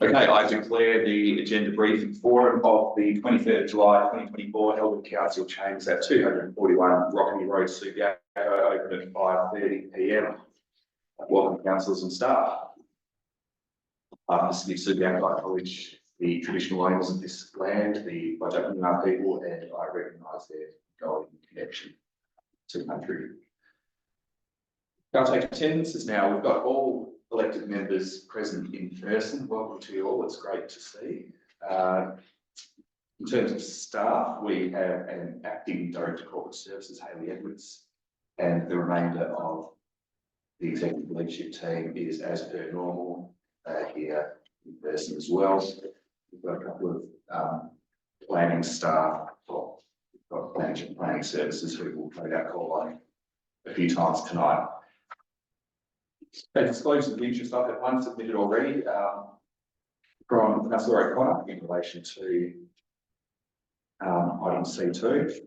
Okay, I declare the agenda briefing forum of the 23rd of July 2024 held in Council Chambers at 241 Rockamy Road, Subiaco, open at 5:30 p.m. Welcome, councillors and staff. The City of Subiaco, I acknowledge the traditional owners of this land, the Wajapinga people, and I recognise their golden connection to country. I'll take attendances now. We've got all elected members present in person. Welcome to you all. It's great to see. In terms of staff, we have an acting Director of Corporate Services, Hayley Edwards, and the remainder of the executive leadership team is as per normal here in person as well. We've got a couple of planning staff, well, we've got planning services who will no doubt call on a few times tonight. A disclosure of interest, I've had one submitted already from Councillor O'Connor in relation to item C2.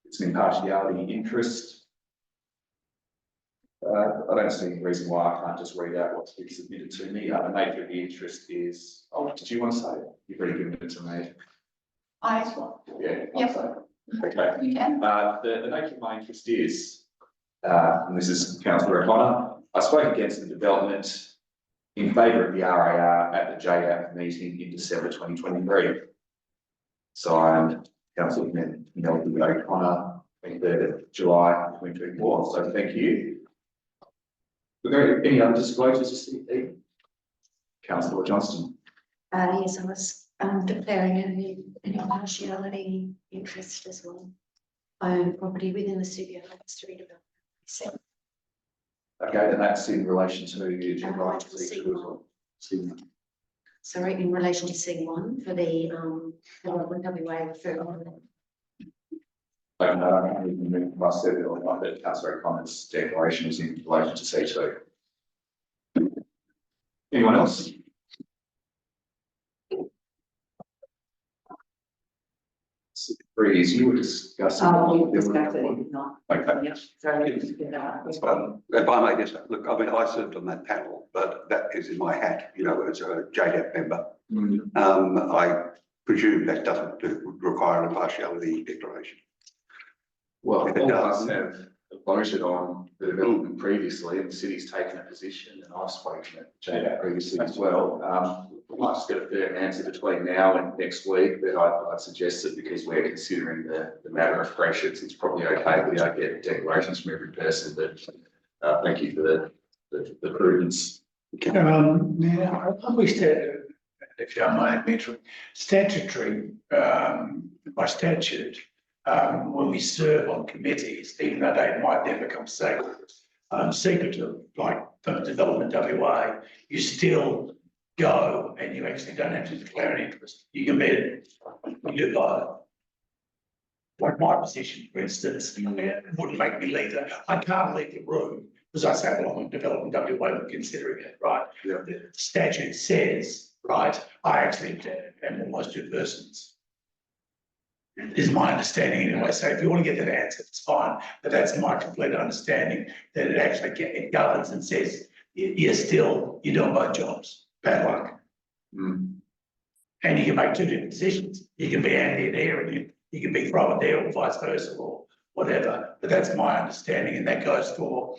It's an impartiality interest. I don't see any reason why I can't just read out what's been submitted to me. The nature of the interest is, did you want to say it? You've already given it to me. I as well. Yeah, yep. Okay. You can. The nature of my interest is, and this is Councillor O'Connor, I spoke against the development in favour of the RAR at the JDAP meeting in December 2023. Signed, Councillor Melody O'Connor, 23rd of July 2024. So thank you. Were there any other disclosures you see? Councillor Johnston. Yes, I was declaring an impartiality interest as well. I own property within the Subiaco Street development. Okay, and that's in relation to the C1. Sorry, in relation to C1 for the WA referral. I can't even move myself or not, but Councillor O'Connor's declaration is in relation to C2. Anyone else? Breeze, you were discussing. We discussed it, did not. Okay. Yep. So That's fine. If I may just look, I mean, I served on that panel, but that is in my hat, you know, as a JDAP member. I presume that doesn't require an impartiality declaration. Well, all of us have voted on the development previously, and the city's taken a position, and I've spoken at JDAP previously as well. We might just get a fair answer between now and next week, but I'd suggest that because we're considering the matter of fresh, it's probably okay if we don't get declarations from every person, but thank you for the prudence. Now, I wish to, if you don't mind mentioning, statutory, by statute, when we serve on committees, even though they might never become secretive, like the development WA, you still go and you actually don't have to declare an interest. You can be, you like my position, for instance, it wouldn't make me leave I can't leave the room because I say, well, I'm developing WA, I'm considering it, right? Yeah. The statute says, right, I actually am almost two persons. Is my understanding anyway. So if you want to get that answer, it's fine. But that's my complete understanding that it actually it governs and says you're doing both jobs. Bad luck. And you can make two different decisions. You can be Andy and Aaron, you can be Robert there or vice versa or whatever. But that's my understanding, and that goes for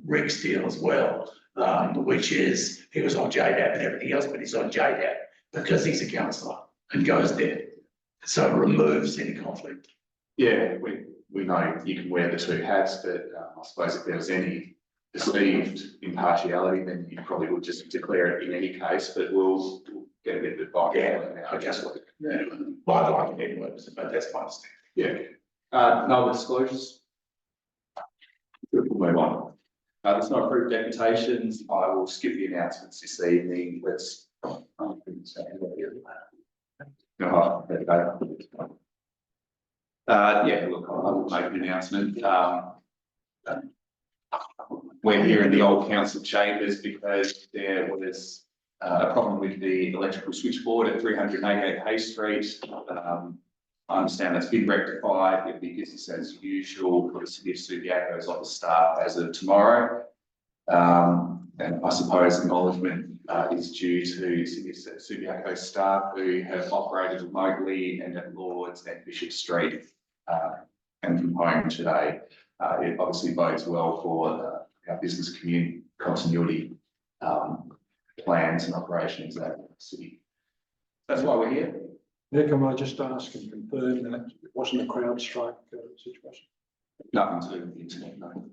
Rick Steele as well, which is he was on JDAP and everything else, but he's on JDAP because he's a councillor and goes there. So it removes any conflict. Yeah, we know you can wear the two hats, but I suppose if there was any perceived impartiality, then you probably would just declare it in any case, but we'll get a bit of advice. Yeah, I guess what. Yeah. Well, I like it anyway, but that's my understanding. Yeah. No other disclosures. We'll move on. There's no approved deputations. I will skip the announcements this evening. Let's. Yeah, look, I will make an announcement. We're here in the old council chambers because there was a problem with the electrical switchboard at 388 Hay Street. I understand that's been rectified. It'll be business as usual for the City of Subiaco's office staff as of tomorrow. And I suppose acknowledgement is due to Subiaco staff who have operated remotely and at Lords and Bishop Street and from home today. It obviously bodes well for our business community continuity plans and operations at the city. That's why we're here. Nick, can I just ask and confirm that it wasn't a crowd strike situation? Nothing to do with the internet, no.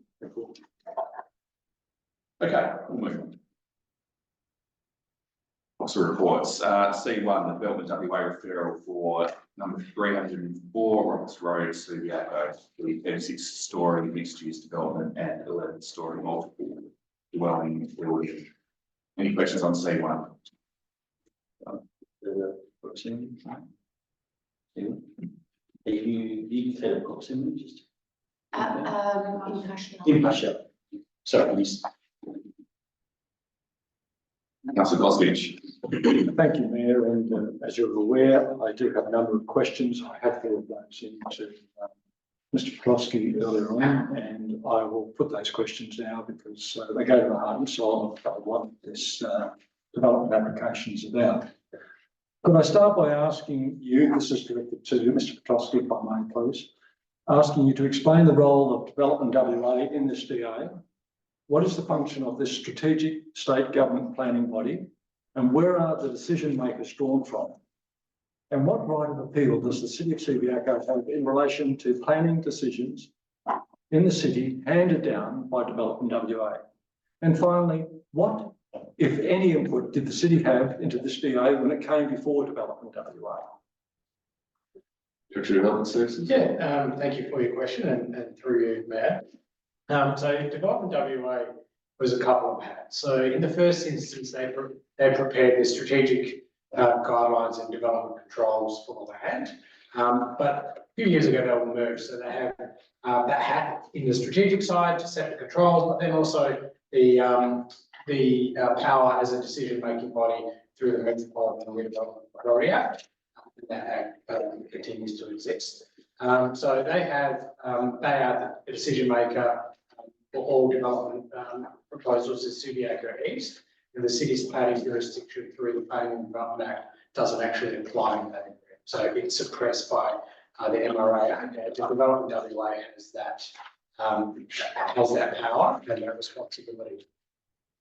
Okay, we'll move on. Officer reports. C1, the Development WA referral for number 304 Roberts Road, Subiaco, the 36-storey mixed-use development and 11-storey multiple dwelling building. Any questions on C1? You said approximately just. Impartial. Sorry, please. Councillor Gosnich. Thank you, Mayor, and as you're aware, I do have a number of questions. I have forwarded those into Mr. Ploski earlier on, and I will put those questions now because they go to the heart and soul of what this development application is about. Could I start by asking you, this is directed to Mr. Ploski, if I may, please, asking you to explain the role of Development WA in this DA. What is the function of this strategic state government planning body, and where are the decision makers drawn from? And what right of appeal does the City of Subiaco have in relation to planning decisions in the city handed down by Development WA? And finally, what, if any, input did the city have into this DA when it came before Development WA? Director of Development Services. Yeah, thank you for your question and through you, Mayor. So Development WA was a couple of hats. So in the first instance, they prepared the strategic guidelines and development controls for the land. But a few years ago, they were merged. So they have that hat in the strategic side to set the controls, but then also the power as a decision-making body through the Metropolitan Redevelopment Authority Act. That act continues to exist. So they are the decision maker for all development proposals in Subiaco East, and the city's planning jurisdiction through the Planning and Development Act doesn't actually apply in that area. So it's suppressed by the MRA Act. The Development WA has that power and that responsibility.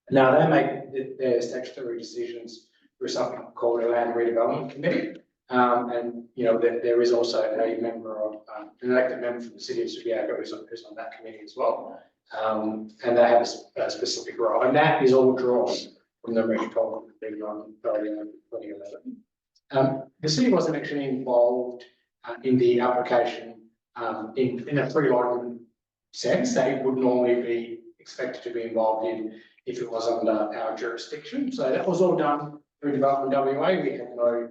Now they make their statutory decisions through something called a Land Redevelopment Committee. And there is also a member of an elected member from the City of Subiaco who's on that committee as well, and they have a specific role, and that is all drawn from the Metropolitan Redevelopment Authority in 2011. The city wasn't actually involved in the application in a pre-lodgement sense. They would normally be expected to be involved in if it was under our jurisdiction. So that was all done through Development WA. We had no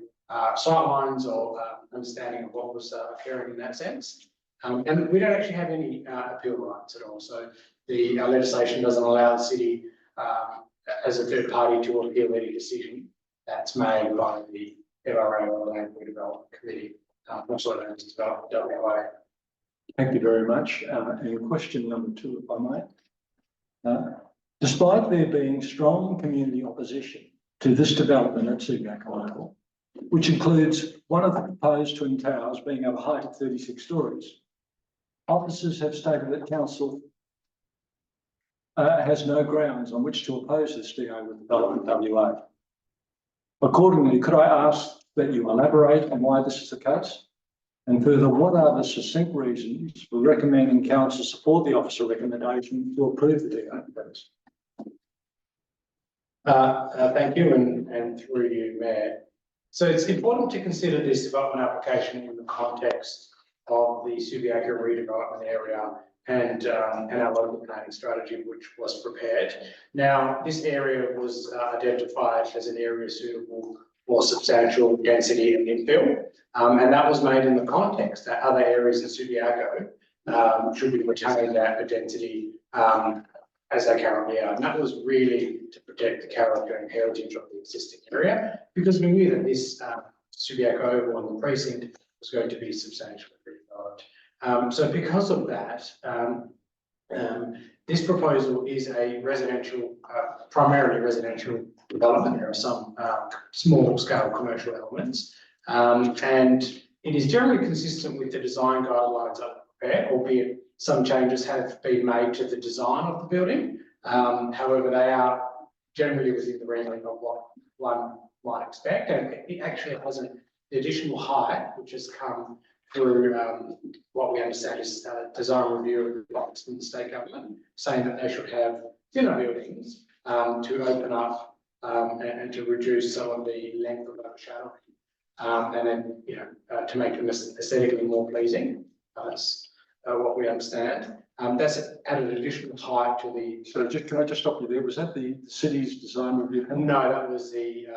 sightlines or understanding of what was occurring in that sense. And we don't actually have any appeal rights at all. So the legislation doesn't allow the city as a third party to appeal any decision that's made by the MRA or the Land Redevelopment Committee, also known as Development WA. Thank you very much. And question number 2, if I may. Despite there being strong community opposition to this development at Subiaco level, which includes one of the proposed twin towers being of a height of 36 storeys, officers have stated that council has no grounds on which to oppose this DA with Development WA. Accordingly, could I ask that you elaborate on why this is the case? And further, what are the succinct reasons for recommending council support the officer recommendation to approve the DA? Thank you, and through you, Mayor. So it's important to consider this development application in the context of the Subiaco redevelopment area and our local planning strategy, which was prepared. Now, this area was identified as an area suitable for substantial density and infill, and that was made in the context that other areas in Subiaco should be retained at a density as they currently are. And that was really to protect the character and heritage of the existing area, because we knew that this Subiaco or the precinct was going to be substantially redeveloped. So because of that, This proposal is a residential, primarily residential development. There are some small scale commercial elements. And it is generally consistent with the design guidelines that are prepared, albeit some changes have been made to the design of the building. However, they are generally within the remit of what one might expect. And it actually has the additional height, which has come through what we understand is design review of the state government, saying that they should have thinner buildings to open up and to reduce some of the length of overshadowing. And then, to make them aesthetically more pleasing. That's what we understand. That's added additional height to the. So can I just stop you there? Was that the city's design review? No, that was the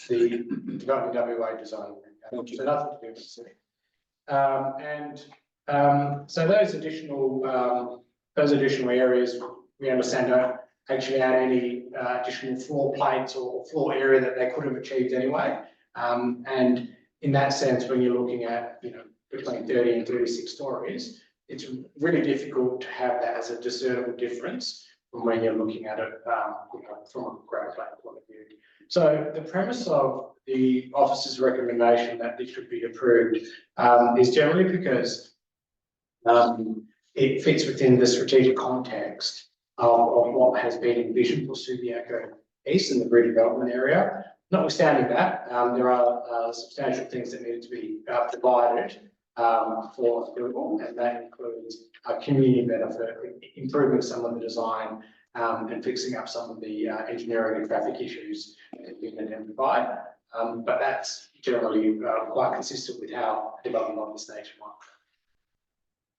Development WA design. Thank you. So nothing to do with the city. So those additional areas we understand don't actually add any additional floor plates or floor area that they could have achieved anyway. And in that sense, when you're looking at, between 30 and 36 stories, it's really difficult to have that as a discernible difference from when you're looking at it, from a ground plan point of view. So the premise of the officer's recommendation that this should be approved is generally because it fits within the strategic context of what has been envisioned for Subiaco East and the redevelopment area. Notwithstanding that, there are substantial things that need to be provided for approval, and that includes community benefit, improving some of the design, and fixing up some of the engineering and traffic issues that have been identified. But that's generally quite consistent with how development of this nature works.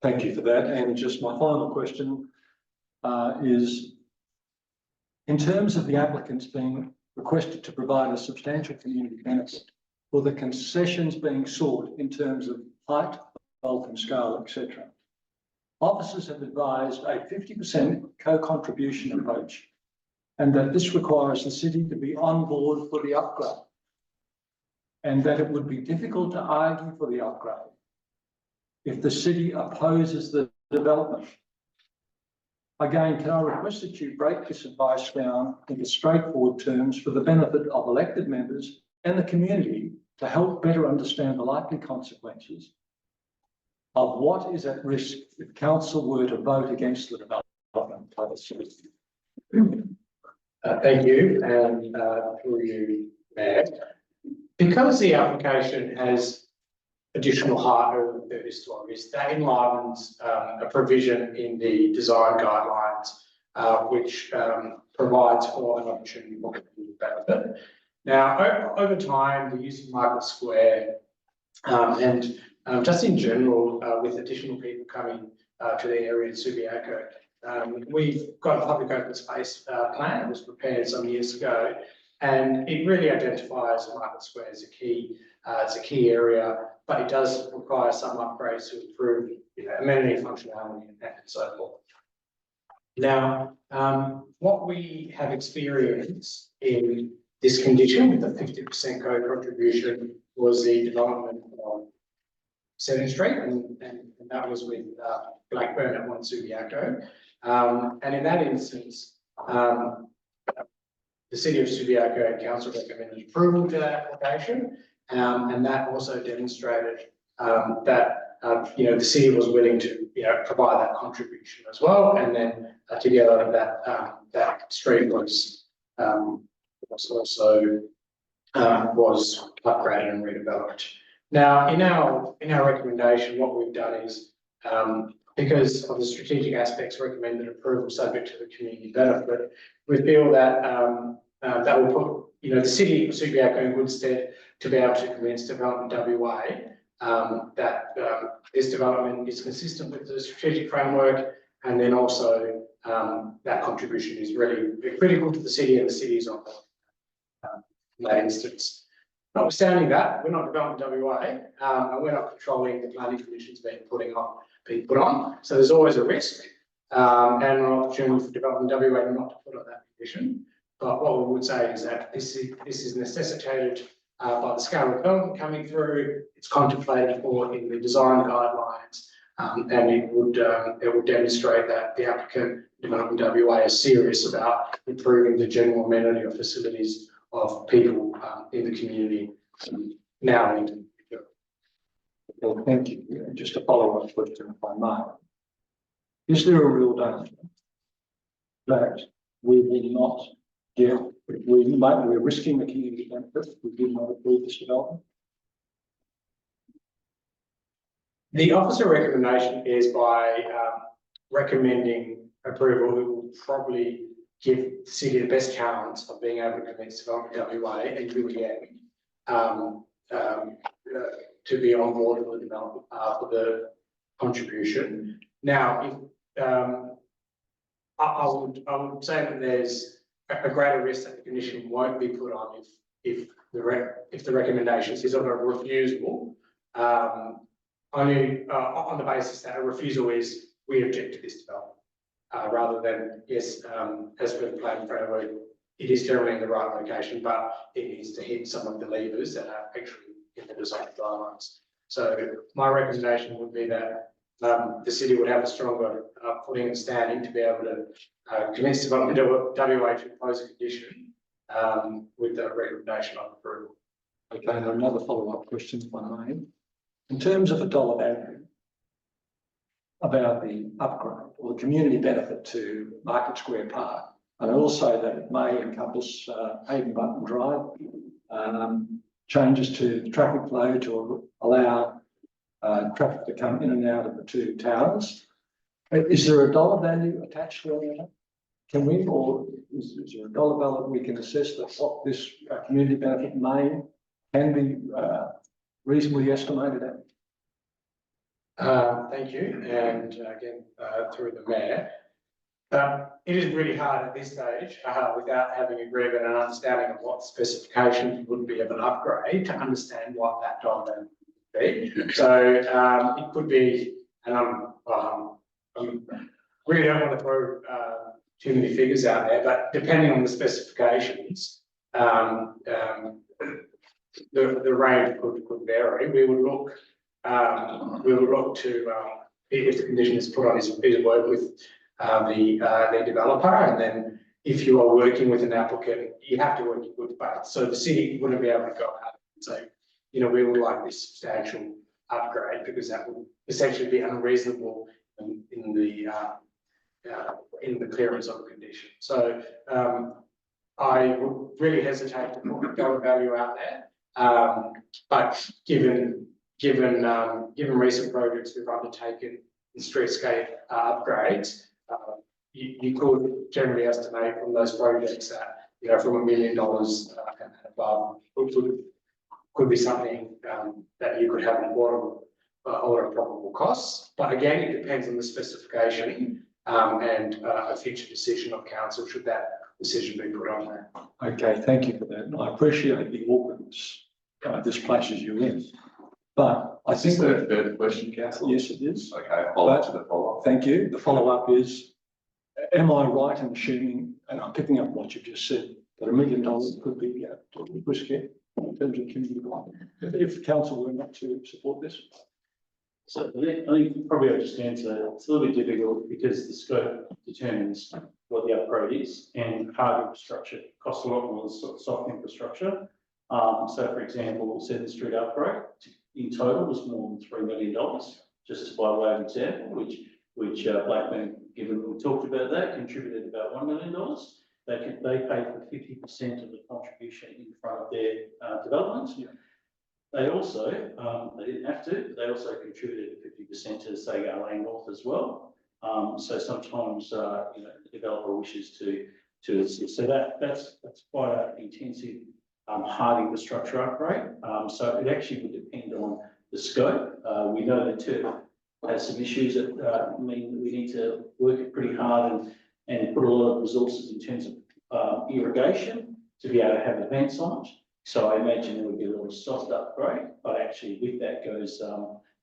Thank you for that. And just my final question is, in terms of the applicants being requested to provide a substantial community benefit, for the concessions being sought in terms of height, bulk and scale, etc. Officers have advised a 50% co-contribution approach, and that this requires the city to be on board for the upgrade, and that it would be difficult to argue for the upgrade if the city opposes the development. Again, can I request that you break this advice down into straightforward terms for the benefit of elected members and the community to help better understand the likely consequences of what is at risk if council were to vote against the development by the city? Thank you, and through you, Mayor. Because the application has additional height over 30 stories, that enlivens a provision in the design guidelines, which provides for an opportunity for community benefit. Now, over time, the use of Market Square and just in general, with additional people coming to the area in Subiaco, we've got a public open space plan that was prepared some years ago, and it really identifies Market Square as a key area, but it does require some upgrades to improve amenity functionality and so forth. Now, what we have experienced in this condition with the 50% co-contribution was the development of 7th Street, and that was with Blackburn at 1 Subiaco. And in that instance, the City of Subiaco and Council recommended approval to that application, and that also demonstrated that the city was willing to provide that contribution as well, and then together that street was also was upgraded and redeveloped. Now, in our recommendation, what we've done is, because of the strategic aspects, recommended approval subject to the community benefit, we feel that that will put the city of Subiaco in good stead to be able to convince Development WA that this development is consistent with the strategic framework, and then also that contribution is really critical to the city and the city's on that instance. Notwithstanding that, we're not Development WA, and we're not controlling the planning conditions being put on. So there's always a risk and an opportunity for Development WA not to put on that condition. But what we would say is that this is necessitated by the scale of development coming through. It's contemplated for in the design guidelines, And it would demonstrate that the applicant, Development WA, is serious about improving the general amenity or facilities of people in the community now and into the future. Well, thank you. Yeah, just a follow-up question, if I may. Is there a real danger that we will not get, we're risking the community benefit if we do not approve this development? The officer recommendation is by recommending approval, we will probably give the city the best chance of being able to commence development WA and do again to be on board for the development for the contribution. Now, if I would say that there's a greater risk that the condition won't be put on if the recommendation is on a refusal, only on the basis that a refusal is we object to this development, rather than yes, as per the plan framework, it is generally in the right location, but it needs to hit some of the levers that are actually in the design guidelines. So my recommendation would be that the city would have a stronger footing and standing to be able to commence development WA to impose a condition with the recommendation of approval. Okay, now another follow-up question, if I may. In terms of a dollar value about the upgrade or the community benefit to Market Square Park, and also that it may encompass Hayden Button Drive, changes to the traffic flow to allow traffic to come in and out of the two towers. Is there a dollar value attached to any of that? Can we, or is there a dollar value we can assess that what this community benefit can be reasonably estimated at? Thank you, and again, through the mayor. It is really hard at this stage, without having agreement and understanding of what specifications would be of an upgrade, to understand what that dollar value would be. So it could be, and I really don't want to throw too many figures out there, but depending on the specifications, the range could vary. We would look to, if the condition is put on, is work with the developer, and then if you are working with an applicant, you have to work in good faith. So the city wouldn't be able to go out and say, you know, we would like this substantial upgrade, because that would essentially be unreasonable in the clearance of a condition. So I would really hesitate to put a dollar value out there, but given recent projects we've undertaken in streetscape upgrades, you could generally estimate from those projects that, you know, from $1 million and above could be something that you could have an order of probable costs. But again, it depends on the specification and a future decision of council should that decision be put on there. Okay, thank you for that. I appreciate the awkwardness this places you in. But I think the third question, councillor. Yes, it is. Okay, follow to the follow-up. Thank you. The follow-up is, am I right in assuming, and I'm picking up what you've just said, that $1 million could be risky in terms of community development, if council were not to support this? So I think probably I'll just answer, it's a little bit difficult because the scope determines what the upgrade is, and hard infrastructure costs a lot more than soft infrastructure. So for example, 7th Street upgrade in total was more than $3 million, just by way of example, which Blackburn, given we talked about that, contributed about $1 million. They paid for 50% of the contribution in front of their developments. Yeah. They also, they didn't have to, they also contributed 50% to Sagar Lane North as well. So sometimes, you know, the developer wishes to assist. So that's quite an intensive hard infrastructure upgrade. So it actually would depend on the scope. We know that Turf has some issues that mean we need to work it pretty hard and put a lot of resources in terms of irrigation to be able to have events on it. So I imagine there would be a little soft upgrade, but actually with that goes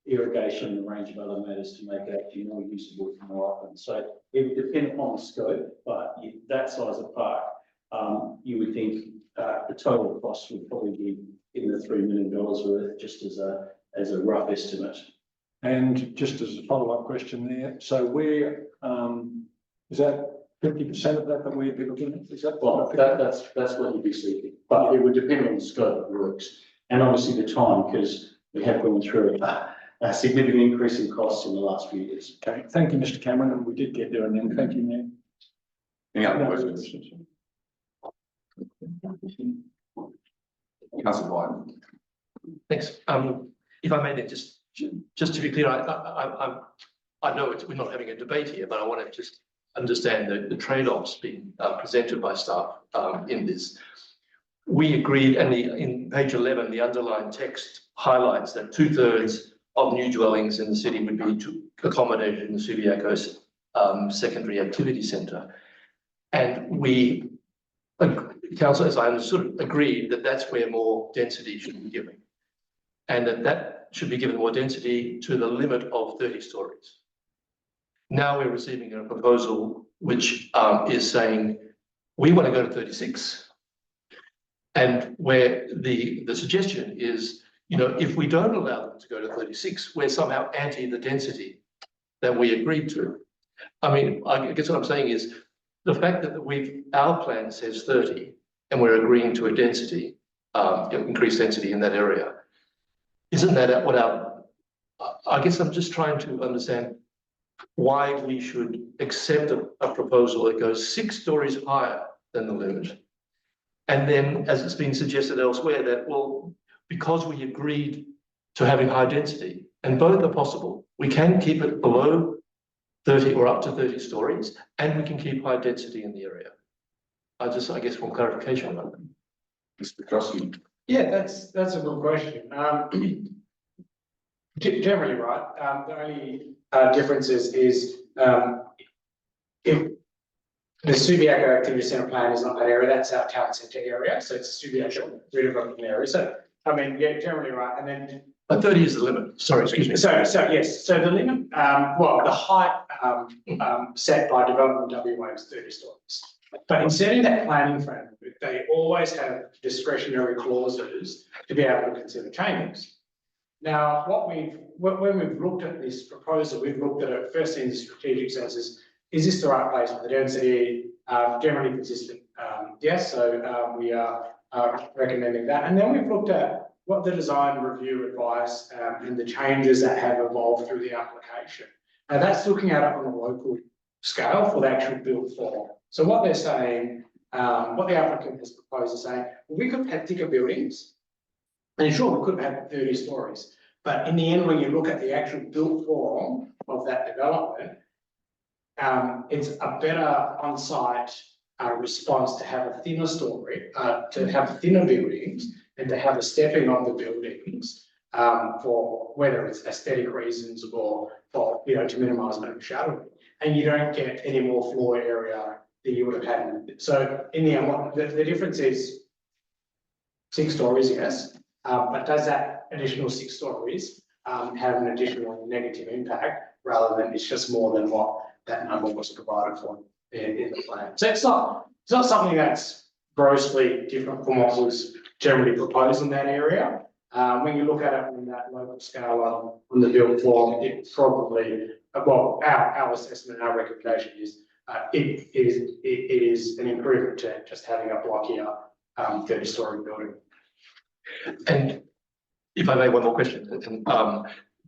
irrigation and a range of other matters to make it actually more usable for more often. So it would depend upon the scope, but that size of park, you would think the total cost would probably be in the $3 million worth, just as a rough estimate. And just as a follow-up question there, so where, is that 50% of that we'd be looking at? Is that? Well, that's what you'd be seeking, but it would depend on the scope of works and obviously the time, because we have gone through a significant increase in costs in the last few years. Okay, thank you, Mr. Cameron, and we did get there in the end. Thank you, Mayor. Any other No questions? Councillor White. Thanks. If I may then, just to be clear, I know we're not having a debate here, but I want to just understand the trade-offs being presented by staff in this. We agreed, and in page 11, the underlying text highlights that 2/3 of new dwellings in the city would be accommodated in the Subiaco secondary activity centre. And we, council, as I understood, agreed that that's where more density should be given. And that should be given more density to the limit of 30 stories. Now we're receiving a proposal which is saying we want to go to 36. And where the suggestion is, if we don't allow them to go to 36, we're somehow anti the density that we agreed to. I mean, I guess what I'm saying is the fact that our plan says 30 and we're agreeing to a density, increased density in that area. Isn't that what I guess I'm just trying to understand why we should accept a proposal that goes 6 stories higher than the limit. And then, as it's been suggested elsewhere, that, well, because we agreed to having high density, and both are possible, we can keep it below 30 or up to 30 stories, and we can keep high density in the area. I guess, want clarification on that. Mr. Crosby. Yeah, that's a good question. Generally, right. The only difference is if the Subiaco Activity Centre plan is not that area, that's our town centre area, so it's a Subiaco redevelopment area. So, I mean, yeah, generally right. And then, but 30 is the limit. Sorry, excuse me. So yes, so the limit, well, the height set by Development WA is 30 stories. But in setting that planning framework, they always have discretionary clauses to be able to consider changes. Now, when we've looked at this proposal, we've looked at it first in the strategic sense is this the right place for the density? Generally consistent, yes. So we are recommending that. And then we've looked at what the design review advice and the changes that have evolved through the application. And that's looking at it on a local scale for the actual build form. So what they're saying, what the applicant has proposed is saying, well, we could have thicker buildings, and sure, we could have had 30 stories. But in the end, when you look at the actual built form of that development, it's a better on-site response to have a thinner story, to have thinner buildings, and to have a stepping of the buildings for whether it's aesthetic reasons or for to minimise overshadowing, and you don't get any more floor area than you would have had. So in the end, the difference is 6 stories, yes, but does that additional 6 stories have an additional negative impact rather than it's just more than what that number was provided for in the plan? So it's not something that's grossly different from what was generally proposed in that area. When you look at it on that local scale on the build form, it's probably, well, our assessment, our recommendation is it is an improvement to just having a blockier 30-story building. And if I may, one more question.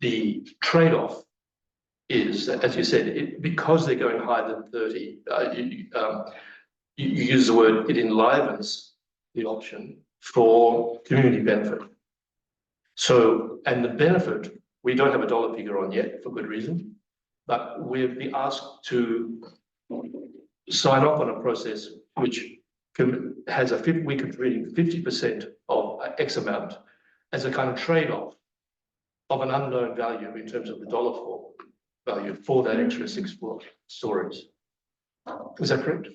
The trade-off is that, as you said, because they're going higher than 30, you use the word, it enlivens the option for community benefit. So, and the benefit, we don't have a dollar figure on yet for good reason, but we've been asked to sign off on a process which has we could read 50% of X amount as a kind of trade-off of an unknown value in terms of the dollar value for that extra 6 stories. Is that correct?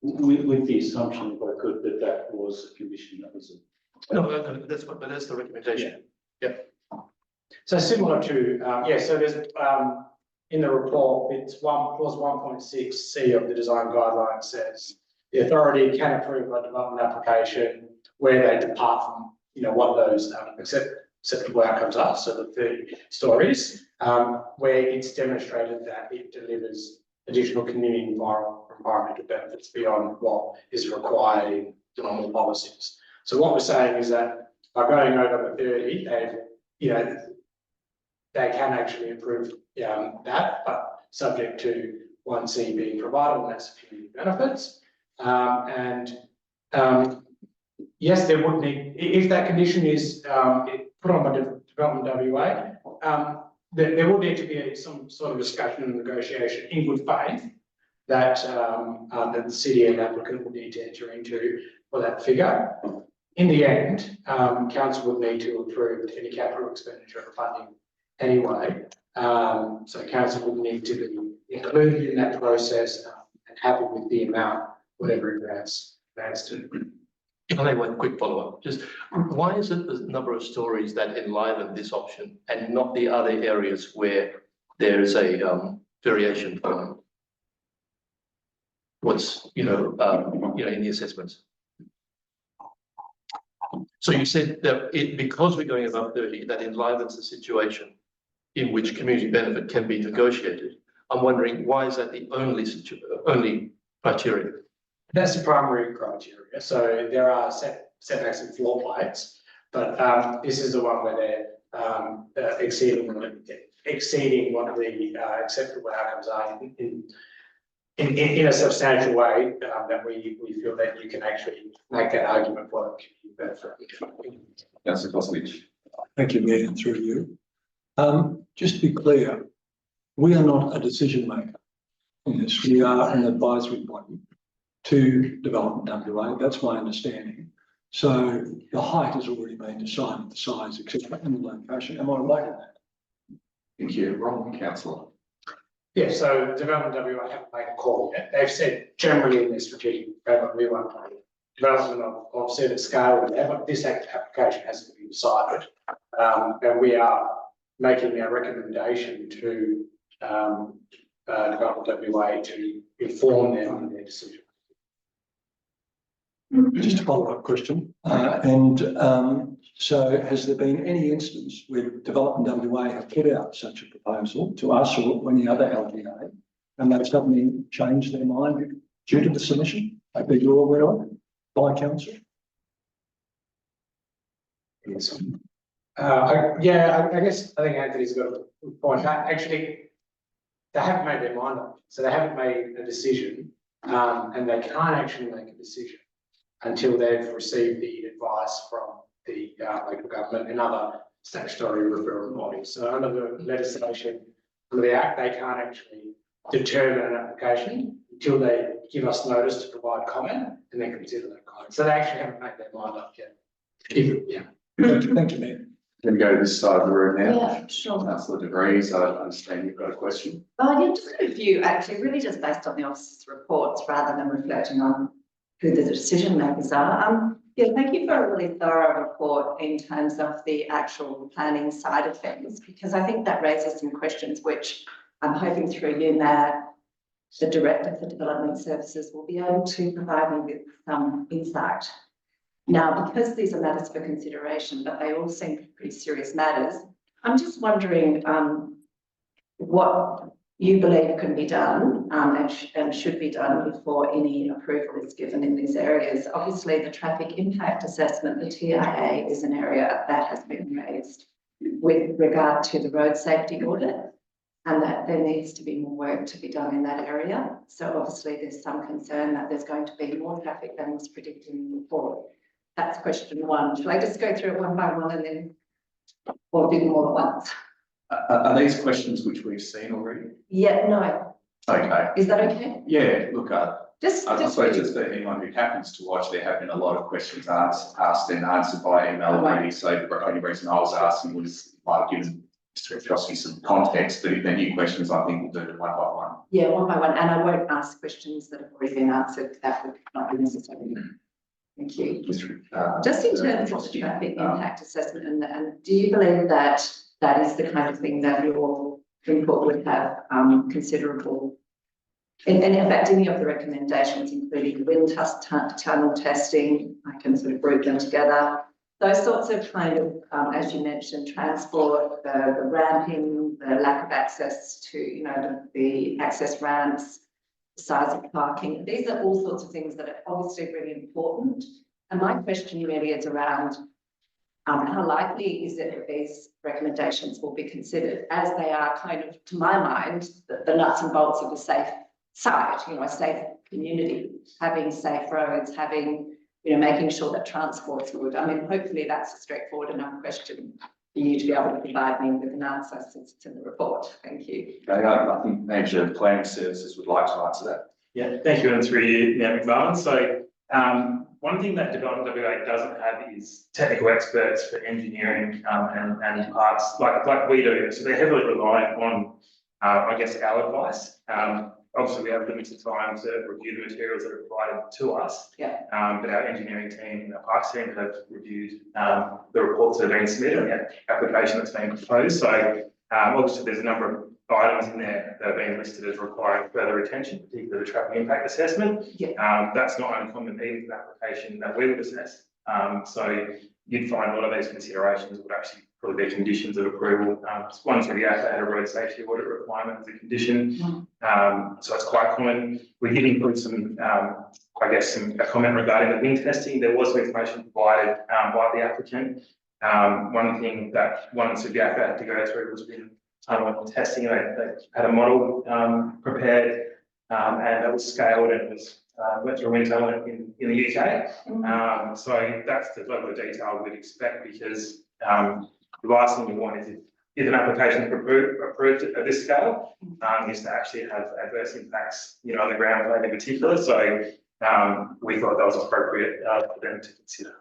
With the assumption, if I could, that was a condition that was. No, that's the recommendation. Yeah. So similar to, so there's, in the report, it's clause 1.6C of the design guidelines says the authority can approve a development application where they depart from, what those, except acceptable outcomes are, so the 30 stories, where it's demonstrated that it delivers additional community environmental benefits beyond what is required in normal policies. So what we're saying is that by going over the 30, they can actually improve that, but subject to 1C being provided, and that's community benefits. Yes, there would need, if that condition is put on by Development WA, there will need to be some sort of discussion and negotiation in good faith that the city and applicant will need to enter into for that figure. In the end, council would need to approve any capital expenditure or funding anyway. So council would need to be included in that process and happy with the amount, whatever it adds to. If I may, one quick follow-up, just why is it the number of stories that enliven this option and not the other areas where there is a variation from what's, in the assessments? So you said that because we're going above 30, that enlivens the situation in which community benefit can be negotiated. I'm wondering, why is that the only criteria? That's the primary criteria. So there are setbacks and floor plates, but this is the one where they're exceeding what the acceptable outcomes are in a substantial way that we feel that you can actually make that argument for the community benefit. Councillor Koslich. Thank you, Mayor, through you. Just to be clear, we are not a decision maker in this. We are an advisory body to Development WA. That's my understanding. So the height has already been decided, the size, etc., and the location. Am I right in that? Thank you. Wrong, councillor. Yeah, so Development WA haven't made a call yet. They've said generally in their strategic framework we want development of certain scale there, but this application hasn't been decided. And we are making a recommendation to Development WA to inform them on their decision. Just a follow-up question. So has there been any instance where Development WA have put out such a proposal to us or any other LGA and they've suddenly changed their mind due to the submission that you're aware of by council? Yes. I think Anthony's got a good point. Actually, they haven't made their mind up. So they haven't made a decision and they can't actually make a decision until they've received the advice from the local government and other statutory referral bodies. So under the legislation, under the Act, they can't actually determine an application until they give us notice to provide comment and then consider that comment. So they actually haven't made their mind up yet. Thank you, Mayor. Can we go to this side of the room now? Yeah, sure. Councillor De Vries, I understand you've got a question. Yeah, just got a view, actually, really just based on the officer's reports rather than reflecting on who the decision makers are. Yeah, thank you for a really thorough report in terms of the actual planning side of things, because I think that raises some questions which I'm hoping through you, Mayor, the Director for Development Services, will be able to provide me with some insight. Now, because these are matters for consideration, but they all seem pretty serious matters, I'm just wondering what you believe can be done and should be done before any approval is given in these areas. Obviously, the traffic impact assessment, the TIA, is an area that has been raised with regard to the road safety audit, and that there needs to be more work to be done in that area. So obviously, there's some concern that there's going to be more traffic than was predicted in the report. That's question one. Shall I just go through it one by one and then, or do them all at once? Are these questions which we've seen already? Yeah, no. Okay. Is that okay? Yeah, look, I suppose really. just for anyone who happens to watch, there have been a lot of questions asked and answered by email already. So the only reason I was asking was might have given Mr. Petrosky some context, but if they're new questions, I think we'll do it one by one. Yeah, one by one. And I won't ask questions that have already been answered. That would not be necessary. Thank you. Just in terms of the traffic impact assessment, and do you believe that that is the kind of thing that your input would have considerable, and in fact, any of the recommendations, including wind tunnel testing, I can sort of group them together, those sorts of kind of, as you mentioned, transport, the ramping, the lack of access to, you know, the access ramps, the size of parking, these are all sorts of things that are obviously really important. And my question really is around how likely is it that these recommendations will be considered, as they are kind of, to my mind, the nuts and bolts of a safe site, you know, a safe community, having safe roads, having, you know, making sure that transport's good. I mean, hopefully that's a straightforward enough question for you to be able to provide me with an answer, since it's in the report. Thank you. Okay, I think Manager of Planning Services would like to answer that. Yeah, thank you, and through you, McMahon. So one thing that Development WA doesn't have is technical experts for engineering and parts like we do. So they're heavily reliant on, I guess, our advice. Obviously, we have limited time to review the materials that are provided to us. Yeah. But our engineering team and our parks team have reviewed the reports that have been submitted and the application that's been proposed. So obviously, there's a number of items in there that are being listed as requiring further attention, particularly the traffic impact assessment. Yeah. That's not uncommon either for the application that we would assess. So you'd find a lot of these considerations would actually probably be conditions of approval. One Subiaco had a road safety audit requirement as a condition. So it's quite common. We did include some, I guess, a comment regarding the wind testing. There was some information provided by the applicant. One thing that one Subiaco had to go through was wind tunnel testing. They had a model prepared and that was scaled and it was went through a wind tunnel in the UK. So that's the level of detail we'd expect, because the last thing you want is if an application is approved at this scale, is to actually have adverse impacts, you know, on the ground plane in particular. So we thought that was appropriate for them to consider.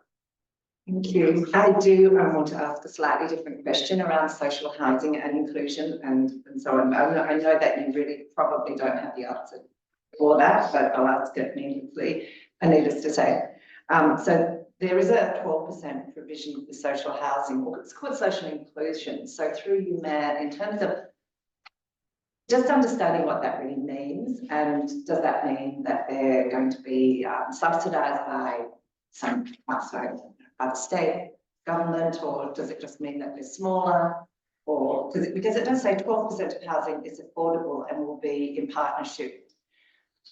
Thank you. I do want to ask a slightly different question around social housing and inclusion and so on. I know that you really probably don't have the answer for that, but I'll ask it needlessly, needless to say. So there is a 12% provision for social housing, or it's called social inclusion. So through you, Mayor, in terms of just understanding what that really means, and does that mean that they're going to be subsidised by some outside, by the state government, or does it just mean that they're smaller? Or does it, because it does say 12% of housing is affordable and will be in partnership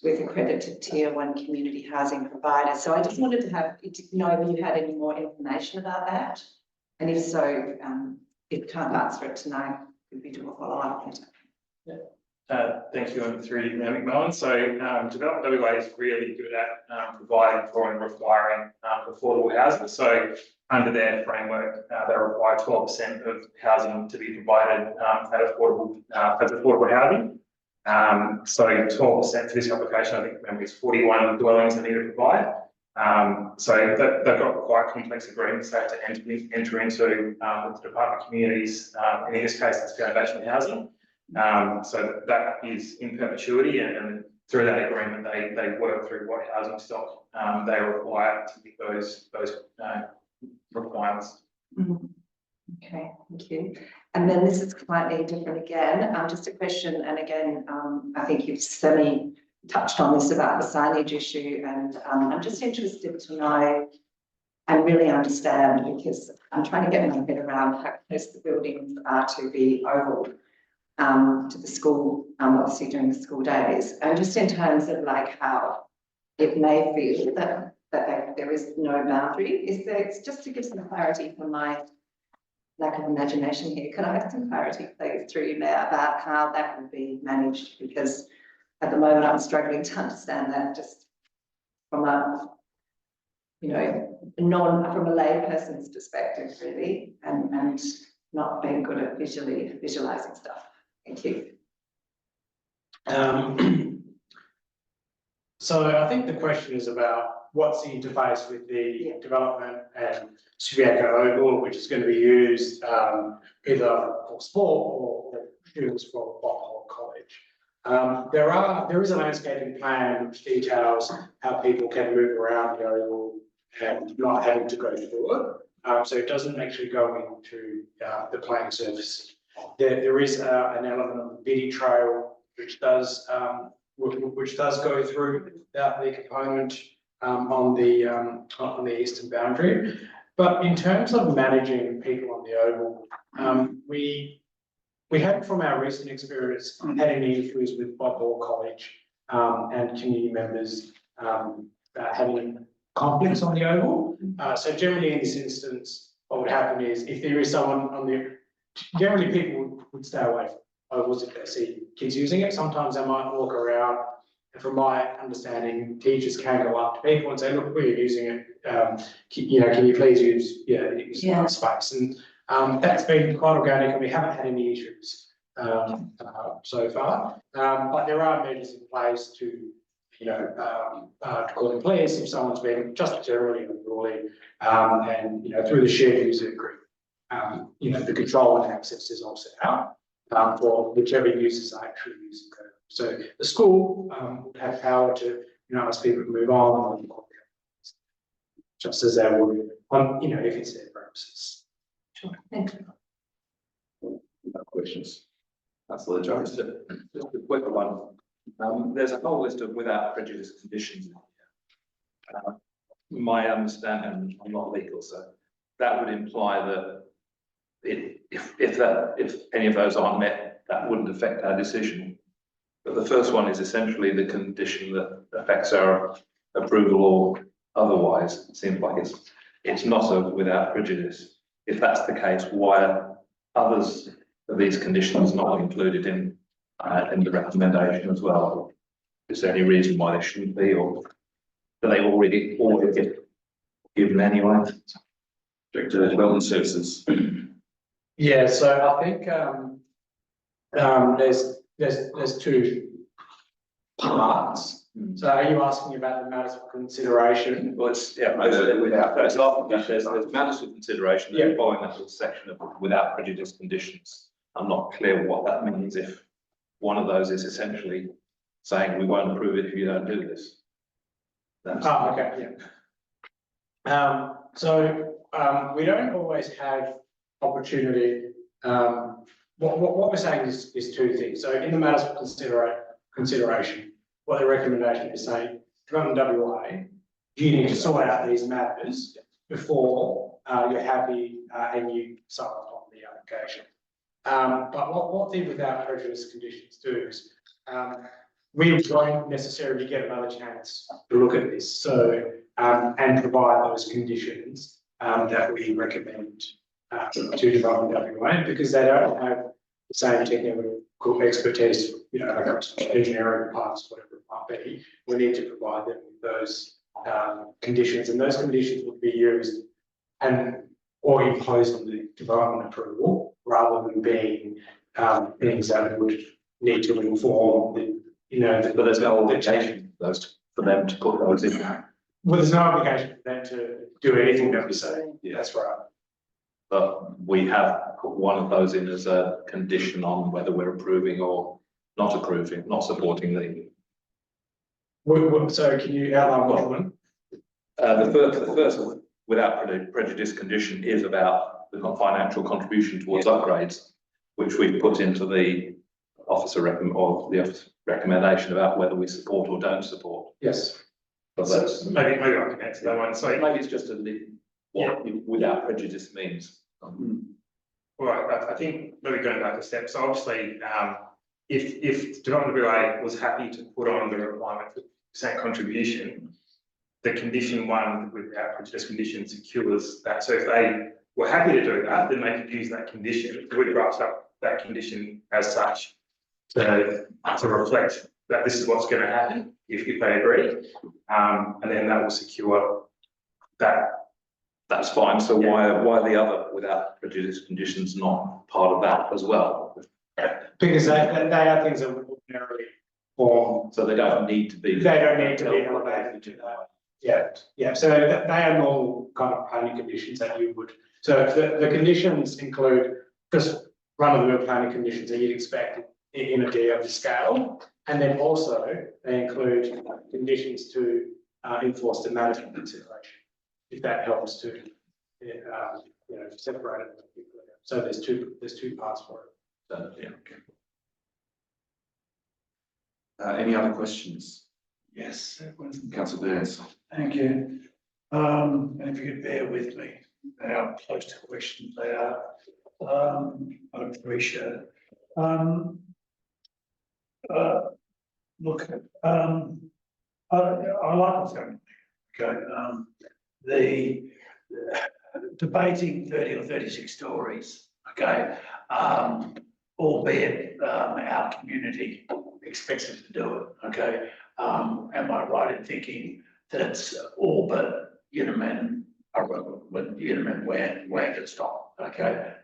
with accredited tier 1 community housing providers. So I just wanted to know if you had any more information about that. And if so, if you can't answer it tonight, could we do a follow-up later? Thank you, and through you, McMahon. So Development WA is really good at providing for and requiring affordable housing. So under their framework, they require 12% of housing to be provided as affordable housing. So 12% for this application, I think memory is 41 dwellings they need to provide. So they've got quite complex agreements they have to enter into with the Department of Communities, and in this case, it's foundation housing. So that is in perpetuity, and through that agreement, they work through what housing stock they require to meet those requirements. Okay, thank you. And then this is slightly different again. Just a question, and again, I think you've certainly touched on this about the signage issue, and I'm just interested to know and really understand, because I'm trying to get my head around how close the buildings are to the oval, to the school, obviously during the school days, and just in terms of like how it may feel that there is no boundary. Is there, it's just to give some clarity for my lack of imagination here. Could I have some clarity, please, through you, Mayor, about how that would be managed? Because at the moment, I'm struggling to understand that just from a, you know, from a lay person's perspective, really, and not being good at visualizing stuff. Thank you. So I think the question is about what's the interface with the development and Subiaco Oval, which is going to be used either for sport or students for Bob College. There is a landscaping plan which details how people can move around the oval and not having to go through it. So it doesn't actually go into the playing surface. There is an element of the biddy trail which does go through the component on the eastern boundary. But in terms of managing people on the oval, we haven't, from our recent experience, had any issues with Bob Hall College and community members having conflicts on the oval. So generally in this instance, what would happen is if there is someone on the, generally people would stay away from ovals if they see kids using it. Sometimes they might walk around. And from my understanding, teachers can go up to people and say, look, we're using it. Can you please use our space? And that's been quite organic and we haven't had any issues so far. But there are measures in place to call the police if someone's been just generally unruly, and through the shared user agreement, the control and access is all set out for whichever users are actually using code. So the school would have power to ask people to move on, just as they would on if it's their premises. Sure, thank you. No questions. Councillor Jones, just a quick one. There's a whole list of without prejudice conditions in here. My understanding, I'm not legal, so that would imply that if any of those aren't met, that wouldn't affect our decision. But the first one is essentially the condition that affects our approval or otherwise. It seems like it's not a without prejudice. If that's the case, why are others of these conditions not included in the recommendation as well? Is there any reason why they shouldn't be, or do they already get given anyway? Director of Development Services. Yeah, so I think there's two parts. So are you asking about the matters of consideration? Well, it's without. There's matters of consideration. Yeah. Following that little section of without prejudice conditions. I'm not clear what that means if one of those is essentially saying we won't approve it if you don't do this. Okay, yeah. So we don't always have opportunity. What we're saying is two things. So in the matters of consideration, what the recommendation is saying, Development WA, you need to sort out these matters before you're happy and you sign off on the application. But what the without prejudice conditions do is we won't necessarily get another chance to look at this. So and provide those conditions that we recommend to Development WA, because they don't have the same technical expertise, engineering parts, whatever it might be. We need to provide them with those conditions, and those conditions would be used or imposed on the development approval, rather than being things that would need to inform but there's no obligation for them to put those in. Well, there's no obligation for them to do anything that we say. Yeah. That's right. But we have put one of those in as a condition on whether we're approving or not approving, not supporting the. So can you outline what one? The first without prejudice condition is about the financial contribution towards upgrades, which we've put into the recommendation about whether we support or don't support. Yes. But that's, Maybe I can answer that one. So maybe it's just what without prejudice means. Right, I think maybe going back a step. So obviously, if Development WA was happy to put on the requirement for percent contribution, the condition one without prejudice condition secures that. So if they were happy to do that, then they could use that condition. We draft up that condition as such to reflect that this is what's going to happen if they agree, and then that will secure that. That's fine. So why the other without prejudice conditions not part of that as well? Because they are things that would ordinarily form. So they don't need to be. They don't need to be elevated to that. Yeah. So they are normal kind of planning conditions that you would. So the conditions include just run-of-the-mill planning conditions that you'd expect in a DO scale, and then also they include conditions to enforce the management consideration, if that helps to separate it. So there's two parts for it. So, yeah. Any other questions? Yes. Councillor Burns. Thank you. And if you could bear with me, how close to questions they are. I appreciate it. Look, I like what's going on. Okay, the debating 30 or 36 stories, okay, albeit our community expects us to do it, okay. Am I right in thinking that all but Uniman where to stop, okay?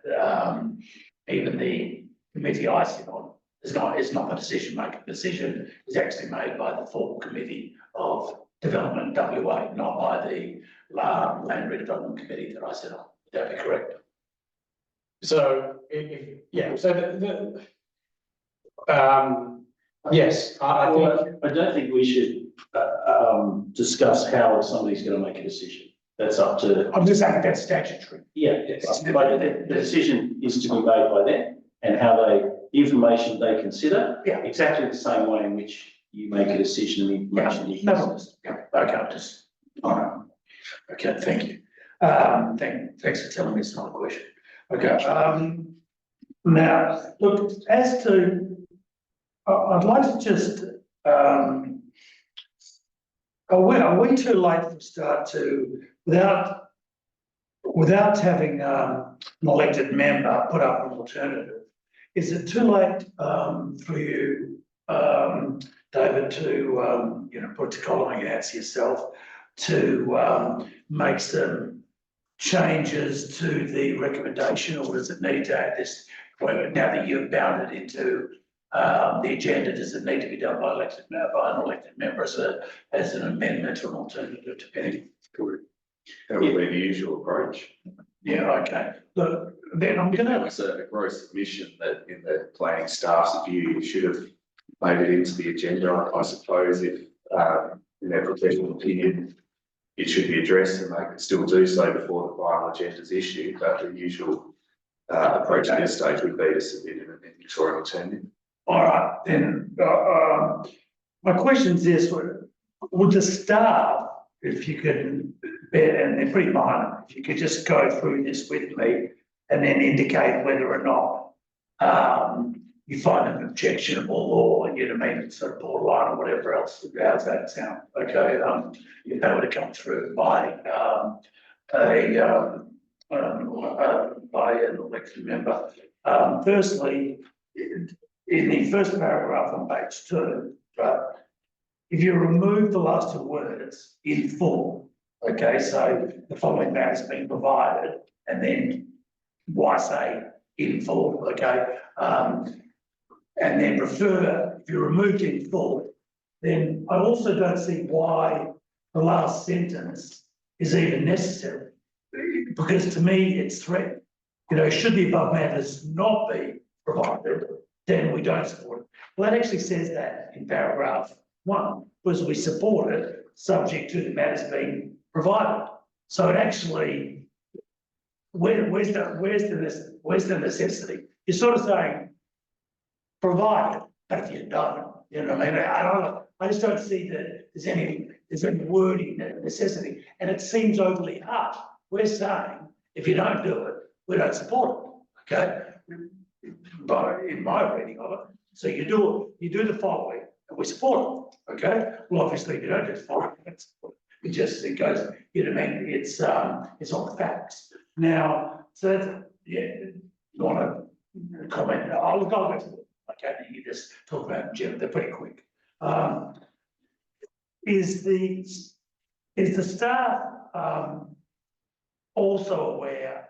Even the committee I sit on is not the decision-making. Decision is actually made by the full committee of development WA, not by the land redevelopment committee that I sit on. Would that be correct? So yes, I think, I don't think we should discuss how somebody's going to make a decision. That's up to, I'm just saying that's statutory. but the decision is to be made by them and how the information they consider. Yeah. Exactly the same way in which you make a decision, the information you No, consider. okay, just, all right. Okay, thank you. Thanks for telling me it's not a question. Okay, now, look, as to, I'd like to just, are we too late to start to, without having an elected member put up an alternative, is it too late for you, David, to put calling out to yourself to make some changes to the recommendation, or does it need to add this? Now that you've bound it into the agenda, does it need to be done by an elected member as an amendment or an alternative to pending? That would be the usual approach. Yeah, okay. Look, then I'm If that gonna, was a gross submission that in the planning staff's view, you should have made it into the agenda, I suppose, if in their professional opinion, it should be addressed, and they could still do so before the final agenda is issued, but the usual approach at this stage would be to submit an Victorian alternative. all right, then, my question is this, would the staff, if you could, and they're pretty minor, if you could just go through this with me and then indicate whether or not you find an objectionable or, sort of borderline or whatever else, how's that sound? Okay, if they were to come through by an elected member. Firstly, in the first paragraph on page 2, if you remove the last 2 words, in full, okay, so the following matter has been provided, and then why say in full, okay? And then refer, if you removed in full, then I also don't see why the last sentence is even necessary. Because to me, it's threat. Should the above matters not be provided, then we don't support it. Well, that actually says that in paragraph 1, because we support it subject to the matters being provided. So it actually, where's the necessity? You're sort of saying, provide it, but if you don't, you know what I mean? I just don't see that there's any wording necessity, and it seems overly harsh. We're saying, if you don't do it, we don't support it, okay? But in my reading of it, so you do the following, and we support it, okay? Well, obviously, if you don't do the following, it just, it goes, you know what I mean? It's on the facts. Now, so that's, yeah, you want to comment? I'll go with it. Okay, you just talk about them, Jim, they're pretty quick. Is the staff also aware,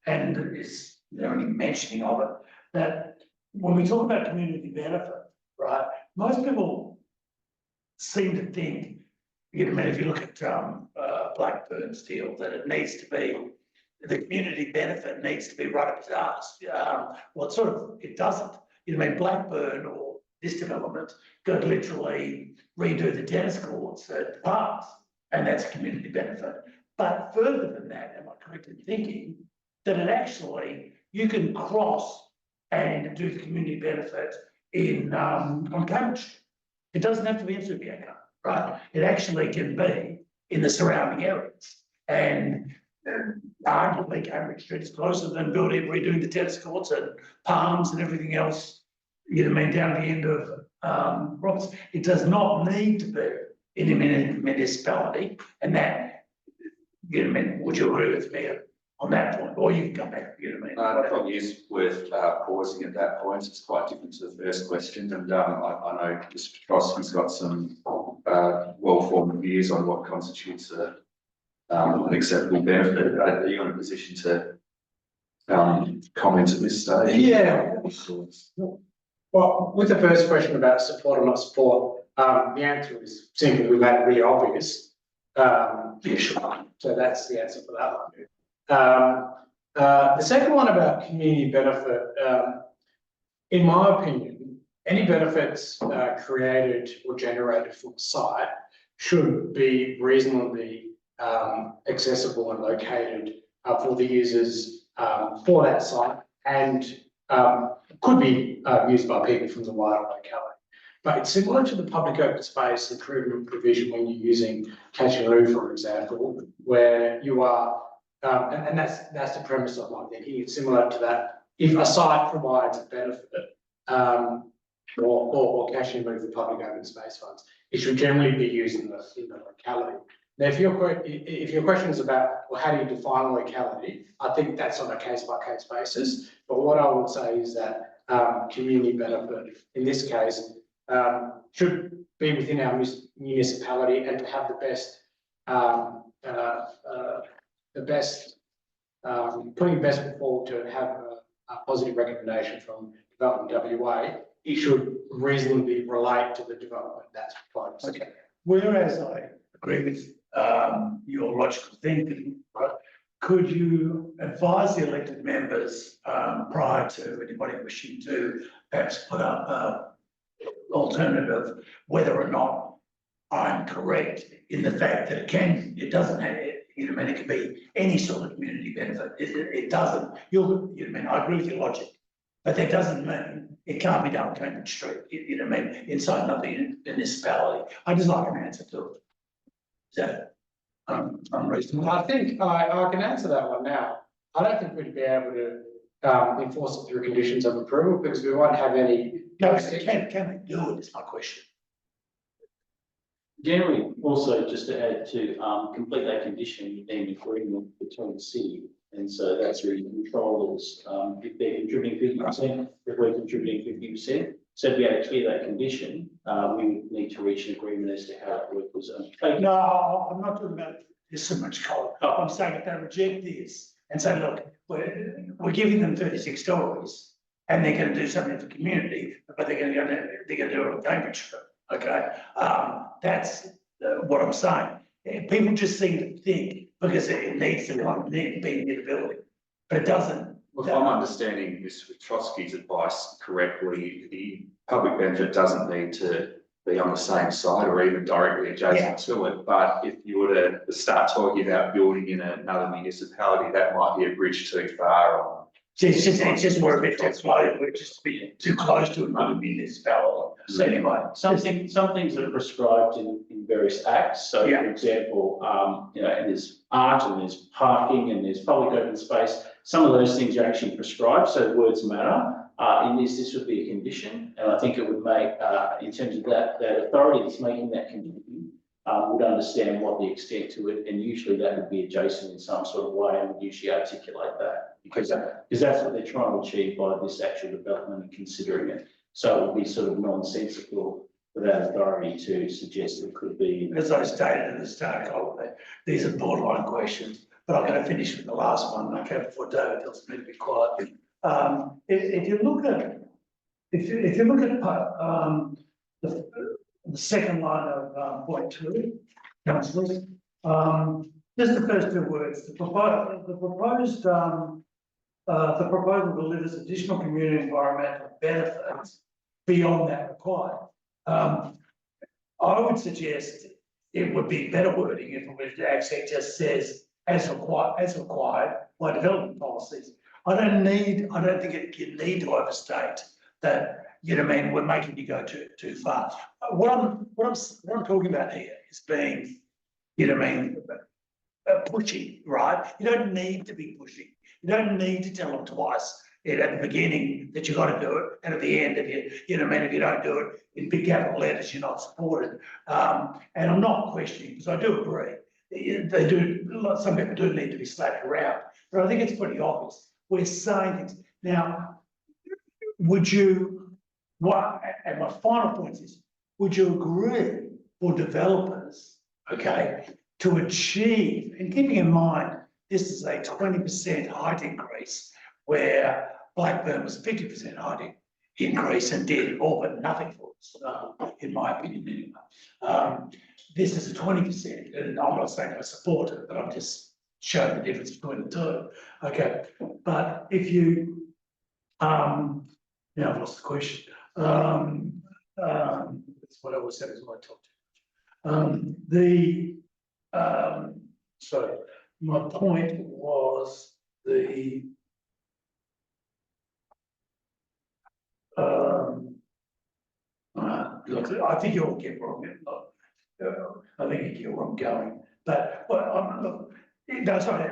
and is there any mentioning of it, that when we talk about community benefit, right, most people seem to think, you know, if you look at Blackburn's deal, that it needs to be, the community benefit needs to be right up its arse. Well, it doesn't. You know, Blackburn or this development could literally redo the tennis courts at the parks, and that's a community benefit. But further than that, am I correct in thinking that it actually, you can cross and do the community benefit in on Cambridge? It doesn't have to be in Subiaco, right? It actually can be in the surrounding areas. And arguably Cambridge Street is closer than building, redoing the tennis courts and Palms and everything else. You know what I mean, down the end of, Roberts. It does not need to be in a municipality, and that, you know what I mean, would you agree with me on that point, or you can come back, you know what I mean? It probably is worth pausing at that point. It's quite different to the first question, and I know Mr. Petrosky's got some well-formed views on what constitutes an acceptable benefit. Are you in a position to comment at this stage? Yeah. Well, with the first question about support or not support, the answer is simple. We made it really obvious. Yeah, sure. So that's the answer for that one. The second one about community benefit, in my opinion, any benefits created or generated from the site should be reasonably accessible and located for the users for that site, and could be used by people from the wider locality. But it's similar to the public open space improvement provision when you're using Catchinaroo, for example, where you are, and that's the premise of my thinking. It's similar to that. If a site provides a benefit, or Catchinaroo for public open space funds, it should generally be used in the locality. Now, if your question is about, well, how do you define locality? I think that's on a case-by-case basis. But what I would say is that community benefit, in this case, should be within our municipality and to have the best, putting best foot forward to have a positive recommendation from Development WA. It should reasonably relate to the development that's proposed. Okay. Whereas I agree with your logical thinking, right? Could you advise the elected members prior to anybody wishing to perhaps put up alternative, whether or not I'm correct in the fact that it doesn't have, you know, it can be any sort of community benefit. It doesn't. You know, I agree with your logic, but that doesn't mean it can't be done on Cambridge Street. You know, inside another municipality. I just like an answer to it. So unreasonable. I think I can answer that one now. I don't think we'd be able to enforce it through conditions of approval because we won't have any. No, can they do it? Is my question. Generally, also just to add to complete that condition, you need an agreement between the city, and so that's really controls if they're contributing 50%, if we're contributing 50%. So to be able to clear that condition, we would need to reach an agreement as to how it was undertaken. No, I'm not talking about this so much, Colin. I'm saying if they reject this and say, look, we're giving them 36 stories and they're going to do something for the community, but they're going to do it on Cambridge Street. Okay, that's what I'm saying. People just seem to think because it needs to be near the building, but it doesn't. Well, if I'm understanding Mr. Petrosky's advice correctly, the public benefit doesn't need to be on the same site or even directly adjacent to it. But if you were to start talking about building in another municipality, that might be a bridge too far on. It's just more a bit too close. We're just too close to another municipality. So anyway, some things that are prescribed in various acts. So, for example, you know, and there's art and there's parking and there's public open space. Some of those things are actually prescribed, so words matter. In this would be a condition, and I think it would make, in terms of that authority that's making that condition, would understand what the extent to it, and usually that would be adjacent in some sort of way, and would usually articulate that because that's what they're trying to achieve by this actual development and considering it. So it would be sort of nonsensical for that authority to suggest it could be. As I stated at the start, these are borderline questions, but I'm going to finish with the last one. Okay, before David tells me to be quiet. If you look at the second line of point 2, councillors, just the first 2 words. The proposal delivers additional community environmental benefits beyond that required. I would suggest it would be better wording if it was actually just says as required by development policies. I don't think you need to overstate that, you know what I mean, we're making you go too far. What I'm talking about here is being, you know what I mean, pushy, right? You don't need to be pushy. You don't need to tell them twice at the beginning that you got to do it, and at the end, if you don't do it in big capital letters, you're not supported. And I'm not questioning, because I do agree. They do, some people do need to be slapped around, but I think it's pretty obvious. We're saying things. Now, would you, and my final point is, would you agree for developers, okay, to achieve, and keeping in mind, this is a 20% height increase, where Blackburn was a 50% height increase and did all but nothing for us, in my opinion anyway. This is a 20%, and I'm not saying I support it, but I'm just showing the difference between the two. Okay, but if you, now I've lost the question. That's what I always said is what I talked to. So my point was look, I think you'll get where I think you get where I'm going, but look, no, sorry,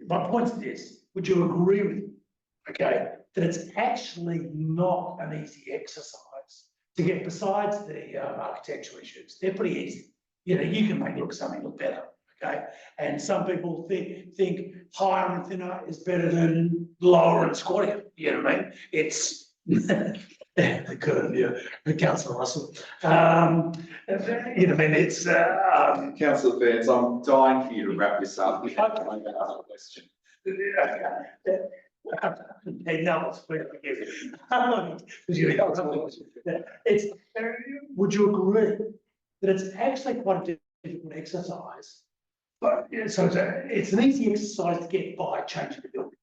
my point is this, would you agree with me, okay, that it's actually not an easy exercise to get, besides the architectural issues, they're pretty easy. You know, you can make something look better, okay? And some people think higher and thinner is better than lower and squattier, you know what I mean? It's, the curve, yeah, Councillor Russell. You know what I mean, it's... Councillor Burns, I'm dying for you to wrap this up. We have to make another question. Hey, no, it's clear, I guess. It's, would you agree that it's actually quite a difficult exercise? But, so it's an easy exercise to get by changing the building.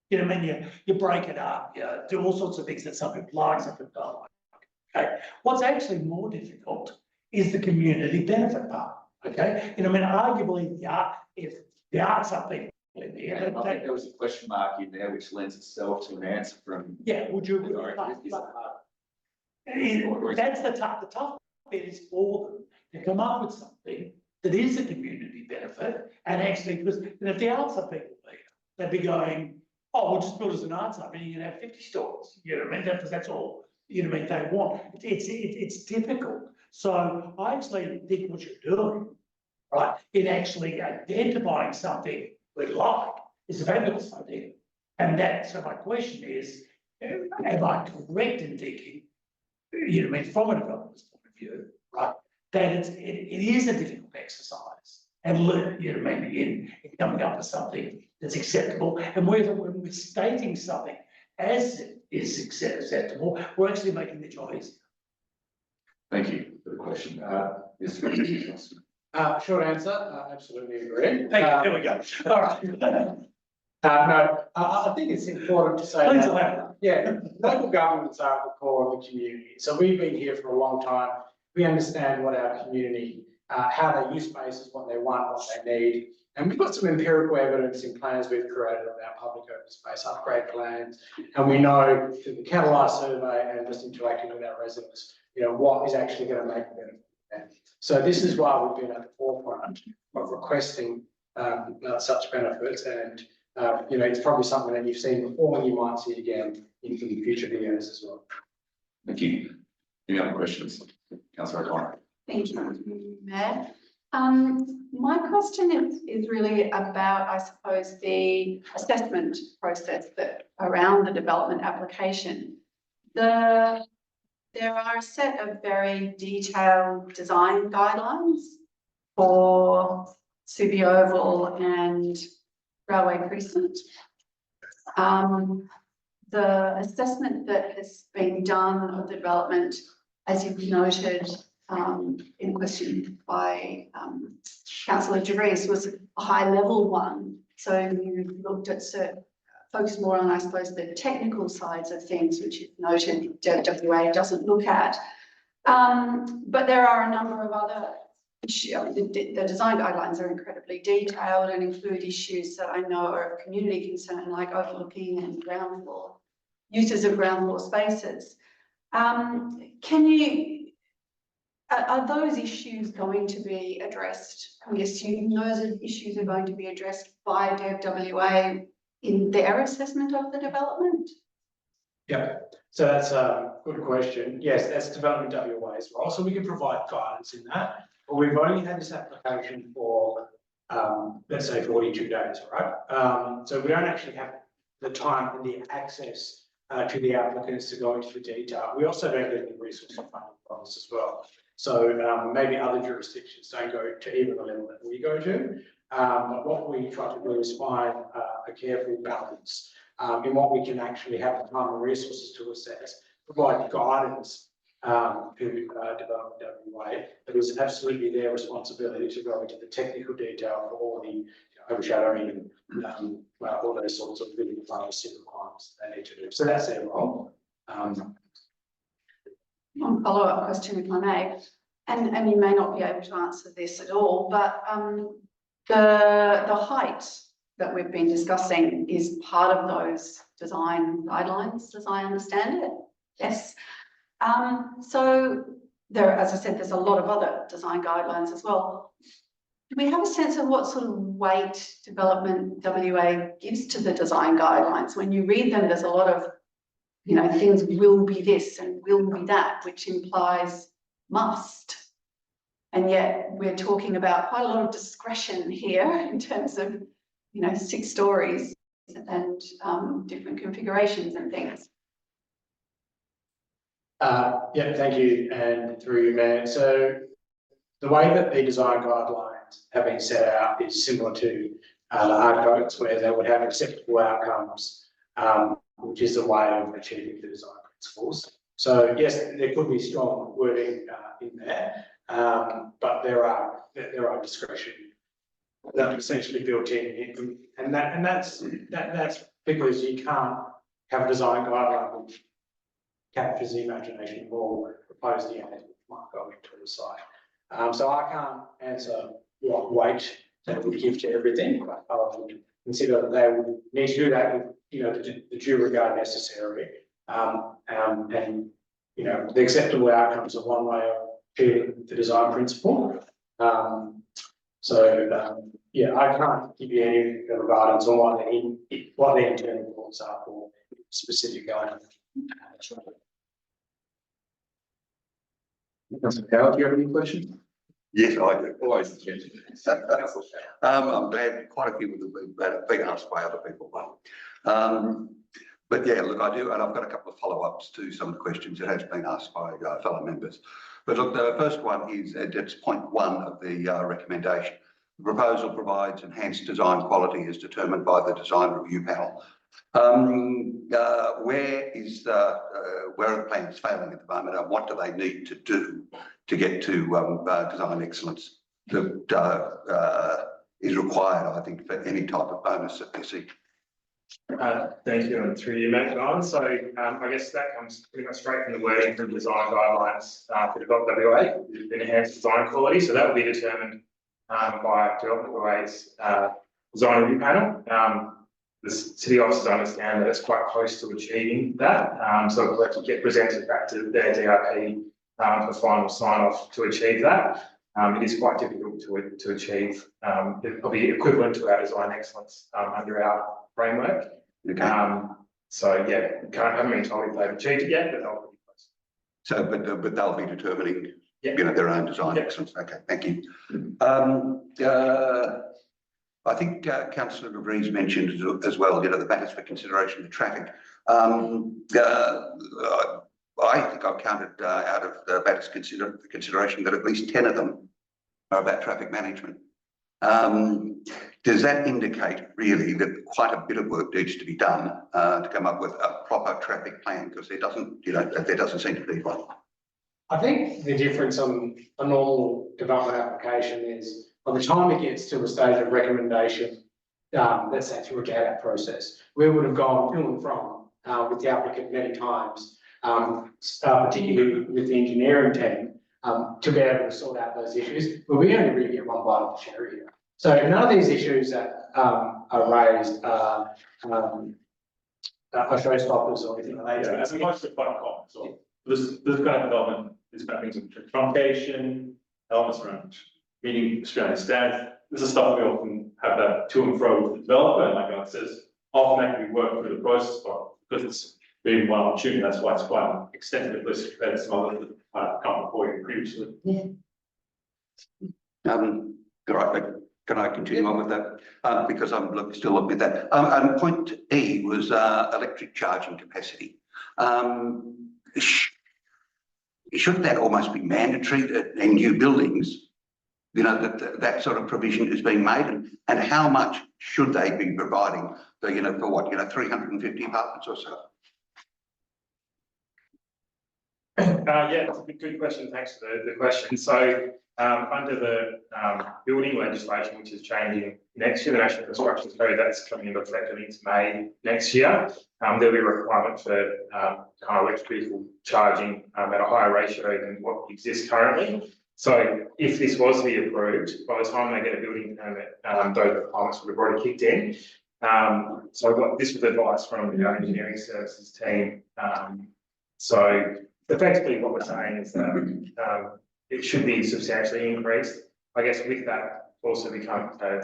You know what I mean? You break it up, you do all sorts of things that some people like, some people don't like. Okay. What's actually more difficult is the community benefit part. Okay. You know what I mean? Arguably, if there are some people in there. Yeah, I think there was a question mark in there which lends itself to an answer from. Yeah, would you agree? That's the tough bit is for them to come up with something that is a community benefit, and actually, because if the arts are people there, they'd be going, oh, we'll just build us an arts hub and you can have 50 stores. You know what I mean? That's all, you know what I mean, they want. It's difficult. So I actually think what you're doing, right, in actually identifying something we like is a fabulous idea. And so my question is, am I correct in thinking, you know what I mean, from a developer's point of view, right, that it is a difficult exercise, and you know what I mean, in coming up with something that's acceptable, and whether when we're stating something as is acceptable, we're actually making the job easier. Thank you for the question. Short answer, absolutely agree. Thank you, there we go. All right. No, I think it's important to say Please that, elaborate. yeah, local governments are at the core of the community. So we've been here for a long time. We understand what our community, how they use spaces, what they want, what they need. And we've got some empirical evidence in plans we've created of our public open space upgrade plans. And we know through the Catalyst survey and just interacting with our residents, you know, what is actually going to make a benefit. So this is why we've been at the forefront of requesting such benefits. And you know, it's probably something that you've seen before and you might see again in future videos as well. Thank you. Any other questions? Councillor O'Connor. Thank you, Mayor. My question is really about, I suppose, the assessment process that around the development application. There are a set of very detailed design guidelines for Subiaco and Railway Precinct. The assessment that has been done of the development, as you've noted in question by Councillor Jeffries, was a high level one. So you looked at focused more on, I suppose, the technical sides of things, which you've noted WA doesn't look at. But there are a number of other issues. The design guidelines are incredibly detailed and include issues that I know are of community concern, like overlooking and ground floor, uses of ground floor spaces. are those issues going to be addressed? We assume those issues are going to be addressed by DevWA in their assessment of the development? Yeah, so that's a good question. Yes, that's development WA as well. So we can provide guidance in that. But we've only had this application for, let's say 42 days, right? So we don't actually have the time and the access to the applicants to go into the detail. We also don't get any resource funding from this as well. So maybe other jurisdictions don't go to even the level that we go to. But what we try to do is find a careful balance in what we can actually have the time and resources to assess, provide guidance to development WA, but it's absolutely their responsibility to go into the technical detail for all the overshadowing and all those sorts of really pharmacy requirements they need to do. So that's their role. One follow-up question, if I may, and you may not be able to answer this at all, but the height that we've been discussing is part of those design guidelines, as I understand it. Yes. So there, as I said, there's a lot of other design guidelines as well. Do we have a sense of what sort of weight development WA gives to the design guidelines? When you read them, there's a lot of, things will be this and will be that, which implies must. And yet we're talking about quite a lot of discretion here in terms of, 6 stories and different configurations and things. Yeah, thank you, and through you, man. So the way that the design guidelines have been set out is similar to the hard codes, where they would have acceptable outcomes, which is a way of achieving the design principles. So yes, there could be strong wording in there, but there are discretion that essentially built in, and that's because you can't have a design guideline which captures the imagination or propose the end which might go into the site. So I can't answer what weight that would give to everything, but I would consider that they would need to do that with the due regard necessary. And the acceptable outcomes are one way of achieving the design principle. Yeah, I can't give you any guidance on what the internal thoughts are for specific guidance. Councillor Howard, do you have any questions? Yes, I do. Always. I'm glad quite a few of them have been asked by other people. But yeah, look, I do, and I've got a couple of follow-ups to some of the questions that has been asked by fellow members. But look, the first one is, it's point 1 of the recommendation. The proposal provides enhanced design quality as determined by the design review panel. Where are the plans failing at the moment, and what do they need to do to get to design excellence that is required, I think, for any type of bonus that they see? Thank you, and through you, Matt. So I guess that comes pretty much straight from the wording from design guidelines for development WA, enhanced design quality. So that will be determined by development WA's design review panel. The city officers understand that it's quite close to achieving that. So we'll have to get presented back to their DRP for final sign-off to achieve that. It is quite difficult to achieve. It'll be equivalent to our design excellence under our framework. Okay. So yeah, haven't been told if they've achieved it yet, but they'll be close. So, but they'll be determining, Yeah. their own design excellence. Okay, thank you. I think Councillor DeVries mentioned as well, the matters for consideration of traffic. I think I've counted out of the matters consideration that at least 10 of them are about traffic management. Does that indicate really that quite a bit of work needs to be done to come up with a proper traffic plan? Because there doesn't seem to be one. I think the difference on a normal development application is by the time it gets to a stage of recommendation, let's say through a gate process, we would have gone to and from with the applicant many times, particularly with the engineering team, to be able to sort out those issues. But we only really get one bite of the cherry here. So none of these issues that are raised are showstoppers or anything like that. As opposed to quite common, so this kind of development There's about things like truncation, elements around meeting Australian standards. This is stuff we often have that to and fro with the developer, and like I says, often that can be worked through the process, but because it's being one opportunity, that's why it's quite an extensive list compared to some others that I've come before you previously. All right, can I continue on with that? Because I'm still looking at that. Point E was electric charging capacity. Shouldn't that almost be mandatory in new buildings? You know, that sort of provision is being made, and how much should they be providing for, you know, for what, you know, 350 apartments or so? Yeah, that's a good question. Thanks for the question. So, under the building legislation, which is changing next year, the National Construction Code, that's coming into effect, I think it's May next year. There'll be a requirement for kind of electric vehicle charging at a higher ratio than what exists currently. So, if this was to be approved, by the time they get a building permit, those requirements would have already kicked in. So, this was advice from the engineering services team. So, effectively, what we're saying is that it should be substantially increased. I guess with that also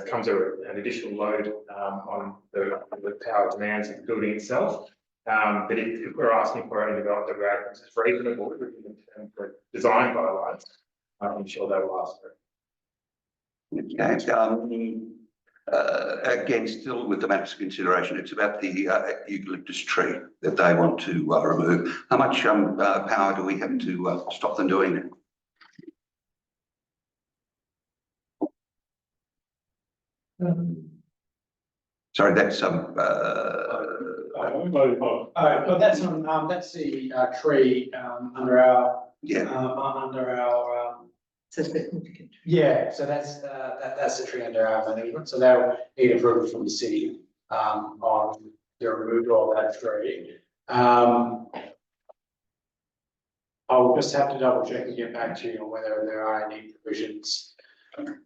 comes an additional load on the power demands of the building itself. But if we're asking for a development of our it's reasonable within the design guidelines, I'm sure they will ask for it. Okay. Again, still with the matters of consideration, it's about the eucalyptus tree that they want to remove. How much power do we have to stop them doing it? Sorry, that's Well, that's on, that's the tree under our, So significant. yeah, so that's the tree under our management, so they'll need approval from the city on the removal of that tree. I'll just have to double check and get back to you on whether there are any provisions in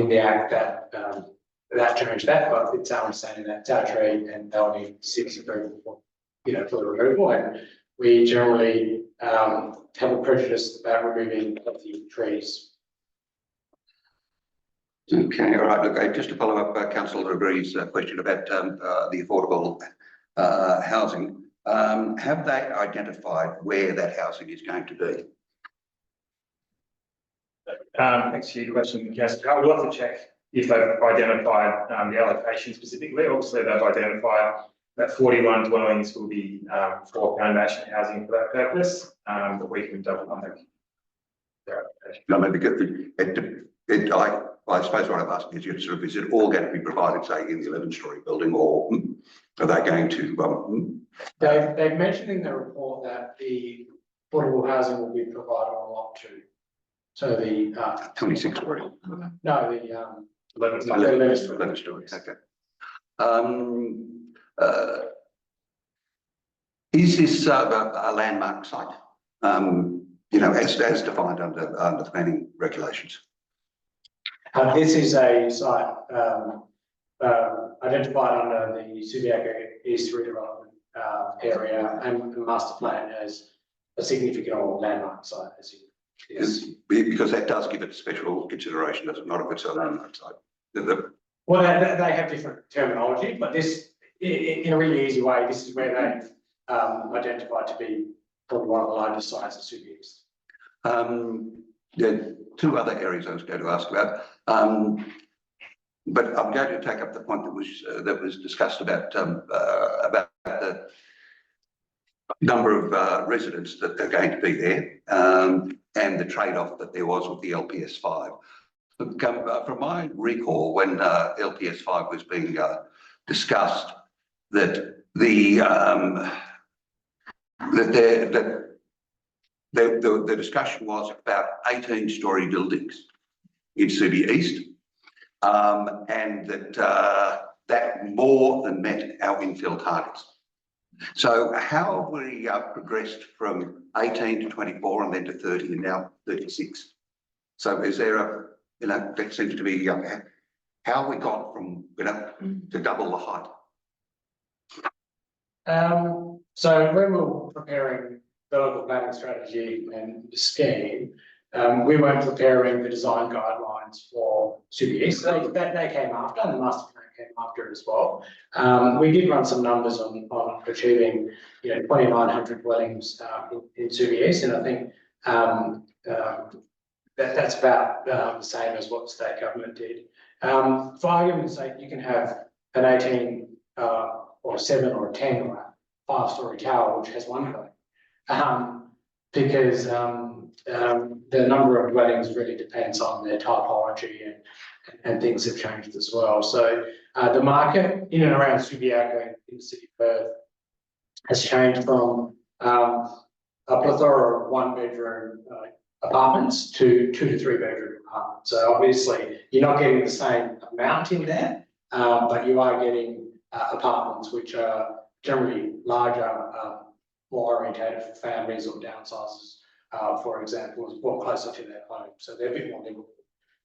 the act that change that, but it's our understanding that it's our tree and they'll need city's approval for, you know, for the removal, and we generally have a prejudice about removing healthy trees. Okay, all right. Look, just to follow up Councillor Agree's question about the affordable housing, have they identified where that housing is going to be? Thanks for your question, yes. I would like to check if they've identified the allocation specifically. Obviously, they've identified that 41 dwellings will be for foundation housing for that purpose, but we can double check their application. No, maybe I suppose what I'm asking is, is it all going to be provided, say, in the 11-storey building, or are they going to? They've mentioned in the report that the affordable housing will be provided on lot 2. So the 26-storey. No, the 11 stories. Okay. Is this a landmark site? You know, as defined under the planning regulations. This is a site identified under the Subiaco East redevelopment area and the master plan as a significant or landmark site, as you. Yes. Because that does give it special consideration, does it not, if it's a landmark site? Well, they have different terminology, but this, in a really easy way, this is where they've identified to be probably one of the largest sites at Subiaco. There are 2 other areas I was going to ask about, but I'm going to take up the point that was discussed about the number of residents that are going to be there, and the trade-off that there was with the LPS 5. From my recall, when LPS 5 was being discussed, that the discussion was about 18-storey buildings in Subi East, and that more than met our infill targets. So how have we progressed from 18 to 24 and then to 30 and now 36? So is there a, you know, that seems to be how we got from, you know, to double the height? So when we were preparing the local planning strategy and the scheme, we weren't preparing the design guidelines for Subiaco. They came after, and the master plan came after as well. We did run some numbers on achieving, 2,900 dwellings in Subiaco, and I think that's about the same as what the state government did. For argument's sake, you can have an 18 or 7 or a 10 or a 5-story tower which has one dwelling, because the number of dwellings really depends on their typology and things have changed as well. So the market in and around Subiaco in the city of Perth has changed from a plethora of 1-bedroom apartments to 2 to 3 bedroom apartments. So obviously you're not getting the same amount in there, but you are getting apartments which are generally larger, more orientated for families or downsizes, for example, or closer to their home. So they're a bit more livable.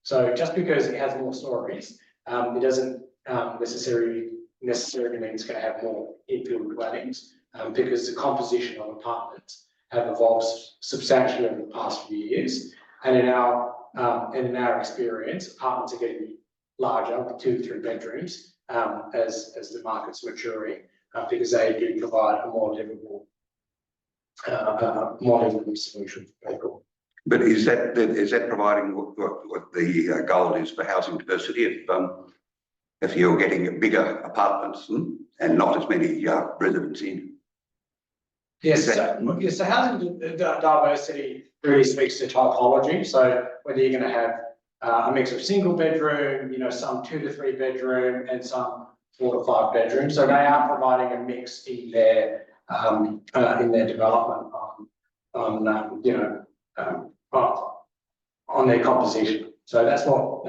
So just because it has more stories, it doesn't necessarily mean it's going to have more infill dwellings, because the composition of apartments have evolved substantially over the past few years. And in our experience, apartments are getting larger, with 2 to 3 bedrooms, as the market's maturing, because they do provide a more livable solution for people. But is that providing what the goal is for housing diversity? If you're getting bigger apartments and not as many residents in? Yes, so housing diversity really speaks to typology. So whether you're going to have a mix of single bedroom, some 2 to 3 bedroom, and some 4 to 5 bedrooms. So they are providing a mix in their development on their composition. So that's what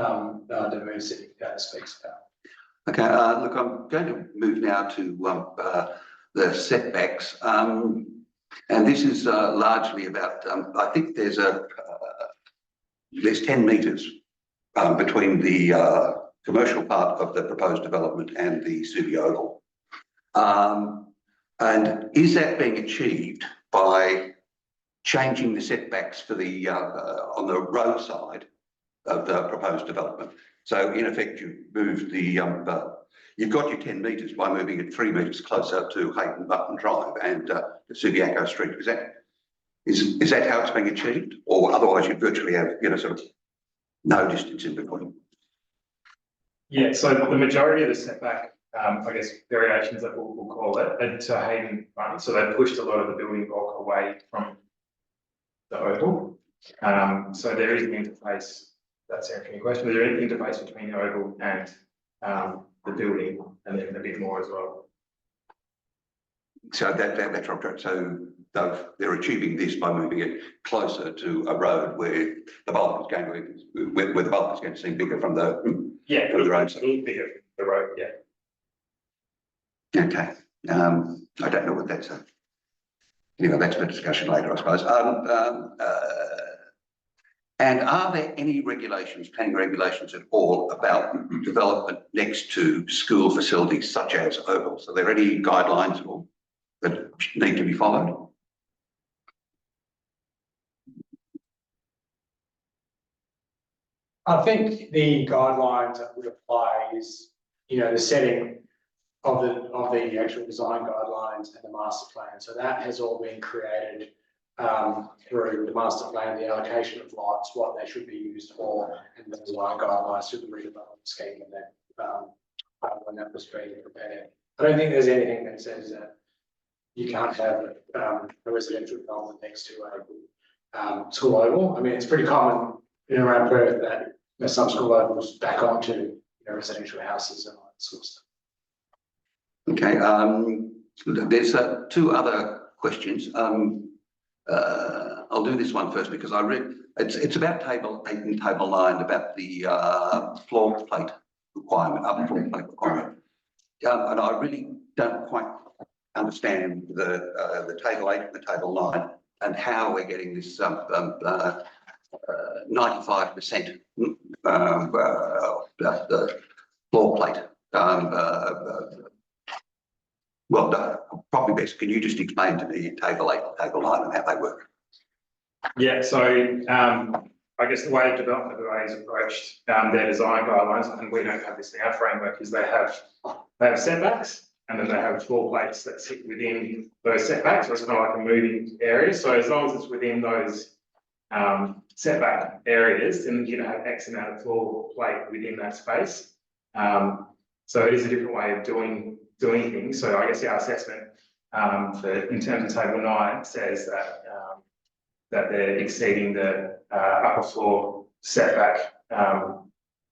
diversity speaks about. Okay, look, I'm going to move now to the setbacks, and this is largely about. I think there's 10 metres between the commercial part of the proposed development and the Subiaco. And is that being achieved by changing the setbacks for the on the road side of the proposed development? So in effect, you've moved you've got your 10 metres by moving it 3 metres closer to Hayden Button Drive and Subiaco Street. Is that how it's being achieved, or otherwise you virtually have sort of no distance in between? Yeah, so the majority of the setback, I guess, variations that we'll call it, are to Hayden Button. So they pushed a lot of the building bulk away from the oval. So there is an interface. That's answering your question. There is an interface between the oval and the building, and then a bit more as well. So that's right. So they're achieving this by moving it closer to a road where the bulk is going to where the bulk is going to seem bigger from the from the road. A little bigger from the road, yeah. Okay. I don't know what that's. That's for discussion later, I suppose. And are there any planning regulations at all about development next to school facilities such as ovals? Are there any guidelines that need to be followed? I think the guidelines that would apply is, the setting of the actual design guidelines and the master plan. So that has all been created through the master plan, the allocation of lots, what they should be used for, and the design guidelines through the redevelopment scheme, and then when that was being prepared. I don't think there's anything that says that you can't have a residential development next to a school oval. I mean, it's pretty common in around Perth that there's some school ovals back onto residential houses and all that sort of stuff. Okay, there's 2 other questions. I'll do this one first because I read it's about table 8 and table 9 about the floor plate requirement, upper floor plate requirement, and I really don't quite understand the table 8 and the table 9 and how we're getting this 95% the floor plate. Well, probably best, can you just explain to me table 8 and table 9 and how they work? Yeah, so I guess the way development is approached, their design guidelines, and we don't have this in our framework, is they have setbacks, and then they have floor plates that sit within those setbacks. So it's kind of like a moving area. So as long as it's within those setback areas, then you have X amount of floor plate within that space. So it is a different way of doing things. So I guess our assessment in terms of table 9 says that that they're exceeding the upper floor setback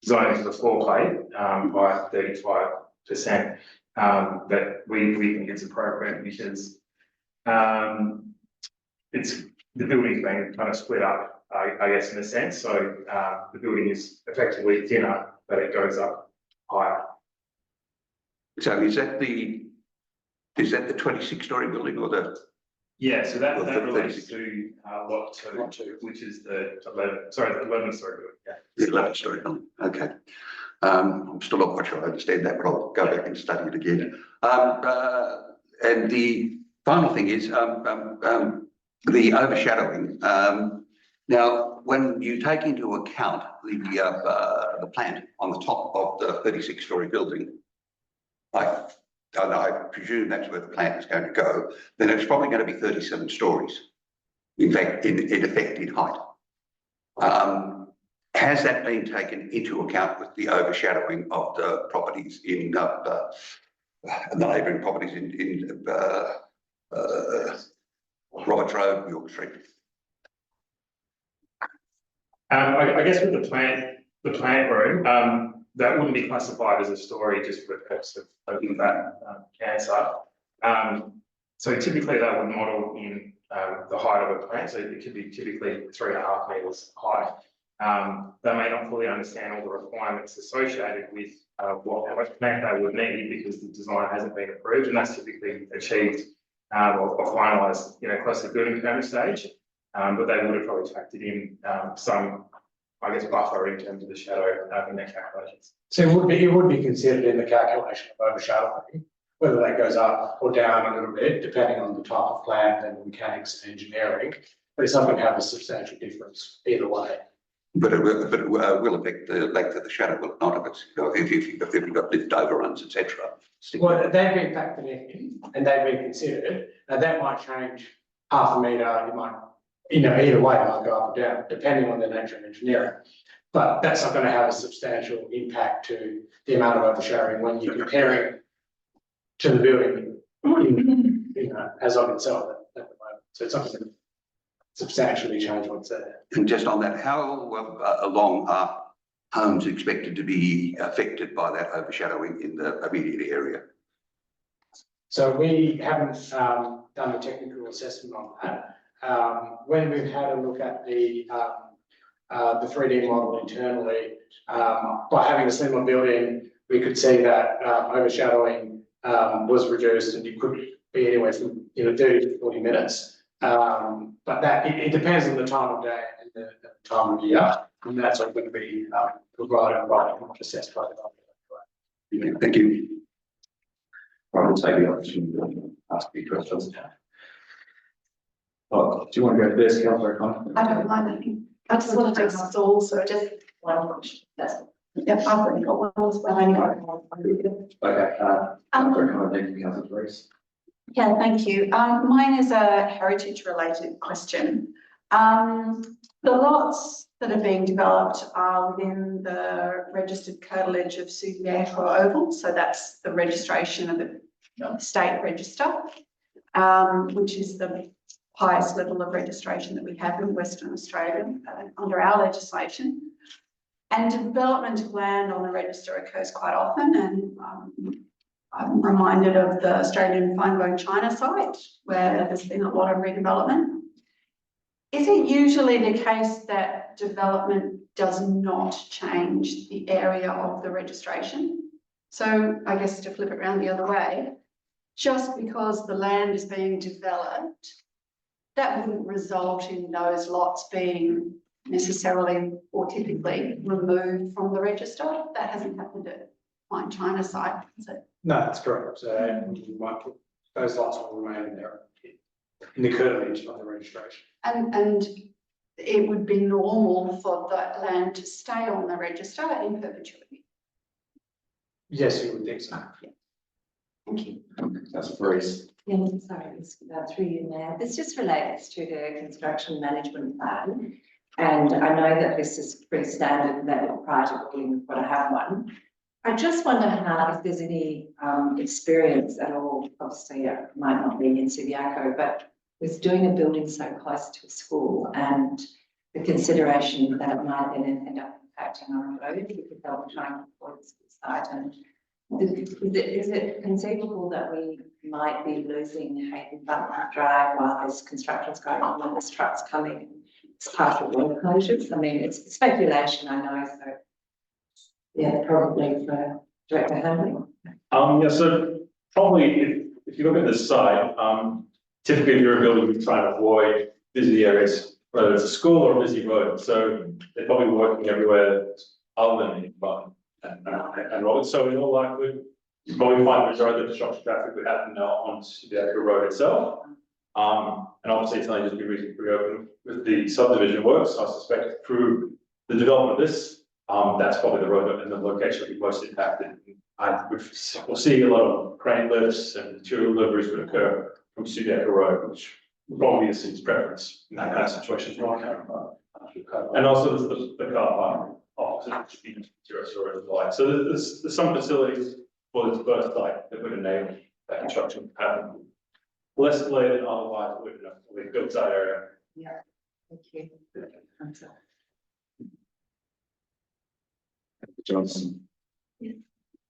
zoning for the floor plate by 35%. But we think it's appropriate because it's the building's been kind of split up, I guess, in a sense. So the building is effectively thinner, but it goes up higher. So is that the 26-story building or the? Yeah, so that Well, relates to lot 2, which is the 11-story building. Yeah. The 11-story building, okay. I'm still not quite sure I understand that, but I'll go back and study it again. And the final thing is the overshadowing. Now, when you take into account the plant on the top of the 36-story building, I presume that's where the plant is going to go, then it's probably going to be 37 stories, in fact, in effect, in height. Has that been taken into account with the overshadowing of the properties in the neighbouring properties in Roberts Road, York Street? I guess with the plant room, that wouldn't be classified as a story just for the purpose of that cancer. So typically they would model in the height of a plant, so it could be typically 3.5 metres high. They may not fully understand all the requirements associated with how much plant they would need because the design hasn't been approved, and that's typically achieved or finalised, close to the building permit stage. But they would have probably factored in some, I guess, buffer in terms of the shadow in their calculations. So it would be considered in the calculation of overshadowing, whether that goes up or down a little bit, depending on the type of plant and mechanics and engineering. But it's not going to have a substantial difference either way. But it will affect the length of the shadow, will it not? If you've got lift overruns, etc. Well, they've been factored in and they've been considered. Now that might change half a metre. It might, either way, it might go up or down, depending on the nature of engineering. But that's not going to have a substantial impact to the amount of overshadowing when you're comparing to the building, as of itself at the moment. So it's not going to substantially change what's there. And just on that, how long are homes expected to be affected by that overshadowing in the immediate area? So we haven't done a technical assessment on that. When we've had a look at the 3D model internally, by having a slimmer building, we could see that overshadowing was reduced, and it could be anywhere from 30 to 40 minutes. But that it depends on the time of day and the time of year, and that's all going to be provided by and assessed by the government. Thank you. I will take the opportunity to ask you questions. Oh, do you want to go first, Councillor O'Connor? I don't mind, I think. I just wanted to stall, so just one question. That's all. Yep, I've already got one as well. Okay, Councillor O'Connor, thank you, Councillor Rees. Yeah, thank you. Mine is a heritage-related question. The lots that are being developed are within the registered curtilage of Subiaco Oval, so that's the registration of the state register, which is the highest level of registration that we have in Western Australia under our legislation. And development of land on the register occurs quite often, and I'm reminded of the Australian Fine Bone China site where there's been a lot of redevelopment. Is it usually the case that development does not change the area of the registration? So I guess to flip it around the other way, just because the land is being developed, that wouldn't result in those lots being necessarily or typically removed from the register. That hasn't happened at Fine China site, has it? No, that's correct. So we might put those lots will remain there in the curtilage of the registration. And it would be normal for that land to stay on the register in perpetuity. Yes, you would think so. Thank you. That's Bruce. Yeah, sorry, it's through you, Mayor. This just relates to the construction management plan. And I know that this is pretty standard that prior to building, we've got to have one. I just wonder how, if there's any experience at all, obviously it might not be in Subiaco, but with doing a building so close to a school and the consideration that it might then end up impacting on a road because they'll be trying to avoid the school site. And is it conceivable that we might be losing Hayden Butler Drive while this construction's going on and this truck's coming? It's partial road closures. I mean, it's speculation, I know, so yeah, probably for Director Handling. Yeah, so probably if you look at the site, typically if you're a building, you try and avoid busy areas, whether it's a school or a busy road. So they're probably working everywhere other than in Button and Roberts. So in all likelihood, you probably find the majority of the construction traffic would happen now on Subiaco Road itself. And obviously it's only just been recently reopened with the subdivision works. I suspect through the development of this, that's probably the road and the location will be most impacted. We'll see a lot of crane lifts and material deliveries would occur from Subiaco Road, which would probably be the city's preference in that kind of situation as well. And also the car park opposite, which would be material storage as well. So there's some facilities for this first site that would enable that construction to happen. Less delayed than otherwise would have we built that area. Yeah, thank you. Johnson.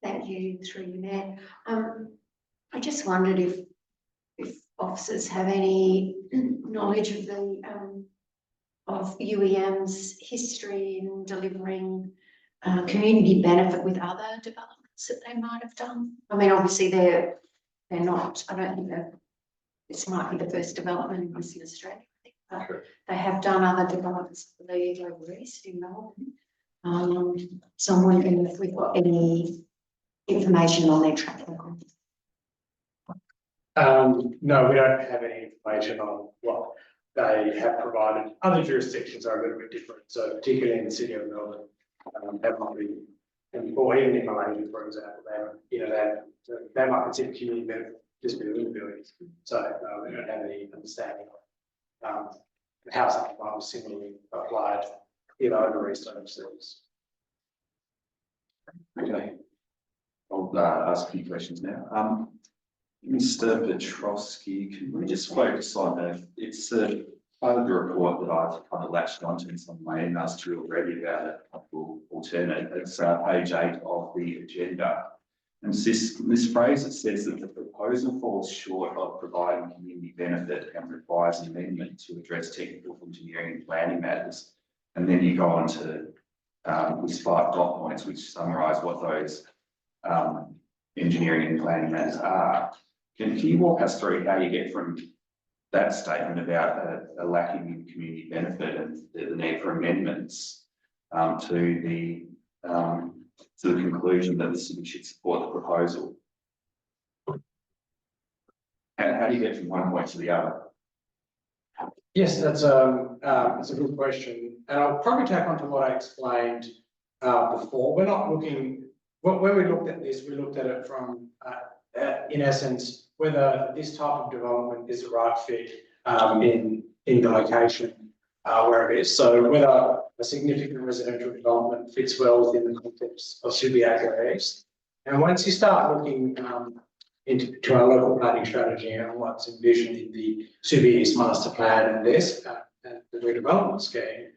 Thank you, through you, Matt. I just wondered if officers have any knowledge of the of UEM's history in delivering community benefit with other developments that they might have done. I mean, obviously they're not. I don't think that this might be the first development in Western Australia. But they have done other developments, I believe, over east in Melbourne. So I'm wondering if we've got any information on their track record. No, we don't have any information on what they have provided. Other jurisdictions are a little bit different. So particularly in the city of Melbourne, that might be, or even in Malaysia, for example, they might consider community benefit just building buildings. So we don't have any understanding of how something might be similarly applied either over east or overseas. Okay. I'll ask a few questions now. Mr. Petrovsky, can we just focus on it's a part of the report that I've kind of latched onto in some of my emails to you already about a couple alternate. It's page 8 of the agenda. And this phrase, it says that the proposal falls short of providing community benefit and requires an amendment to address technical engineering and planning matters. And then you go on to these 5 dot points, which summarise what those engineering and planning matters are. Can you walk us through how you get from that statement about a lacking in community benefit and the need for amendments to the conclusion that the city should support the proposal? How do you get from one point to the other? Yes, that's a good question, and I'll probably tack on to what I explained before. We're not looking. When we looked at this, we looked at it from, in essence, whether this type of development is the right fit in the location where it is. So whether a significant residential development fits well within the context of Subiaco East. And once you start looking into our local planning strategy and what's envisioned in the Subi East master plan and this and the redevelopment scheme,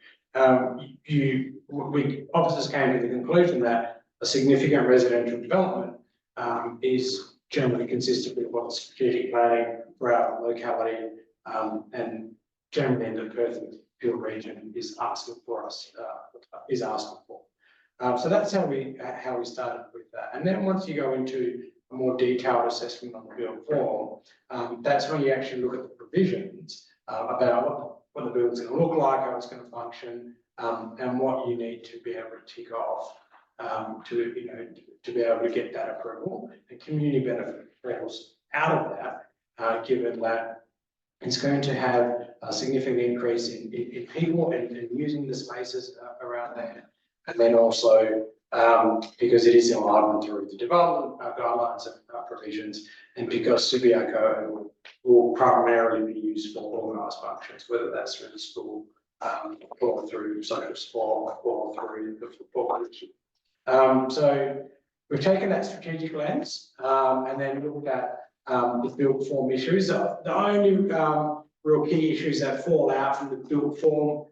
officers came to the conclusion that a significant residential development is generally consistent with what the strategic planning for our locality and generally in the Perth and Peel region is asking for us, so that's how we started with that. And then once you go into a more detailed assessment on the build form, that's when you actually look at the provisions about what the building's going to look like, how it's going to function, and what you need to be able to tick off to be able to get that approval. And community benefit levels out of that given that it's going to have a significant increase in people and using the spaces around there. And then also, because it is in alignment through the development guidelines and provisions, and because Subiaco will primarily be used for organised functions, whether that's through the school, or through social sport, or through the football. So we've taken that strategic lens, and then looked at the built form issues. The only real key issues that fall out from the built form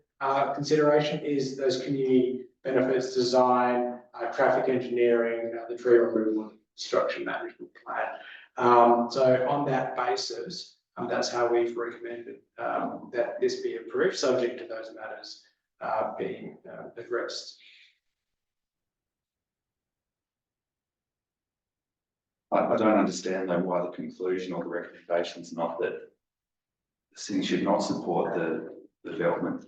consideration is those community benefits, design, traffic engineering, the tree removal, and construction management plan. So on that basis, that's how we've recommended that this be approved, subject to those matters being addressed. I don't understand though why the conclusion or the recommendation is not that the city should not support the development.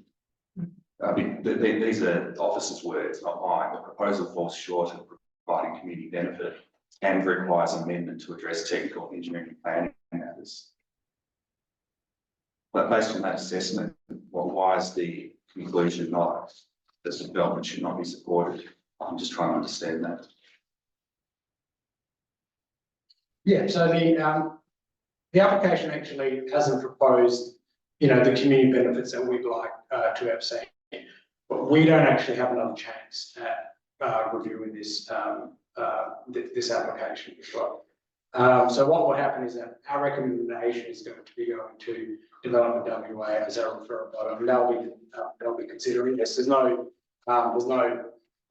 I mean, these are the officer's words, not mine. The proposal falls short of providing community benefit and requires amendment to address technical engineering and planning matters. But based on that assessment, well, why is the conclusion not that the development should not be supported? I'm just trying to understand that. Yeah, so the application actually hasn't proposed, the community benefits that we'd like to have seen, but we don't actually have another chance at reviewing this this application as well. So what will happen is that our recommendation is going to be going to Development WA as our referral body, and they'll be considering this. There's no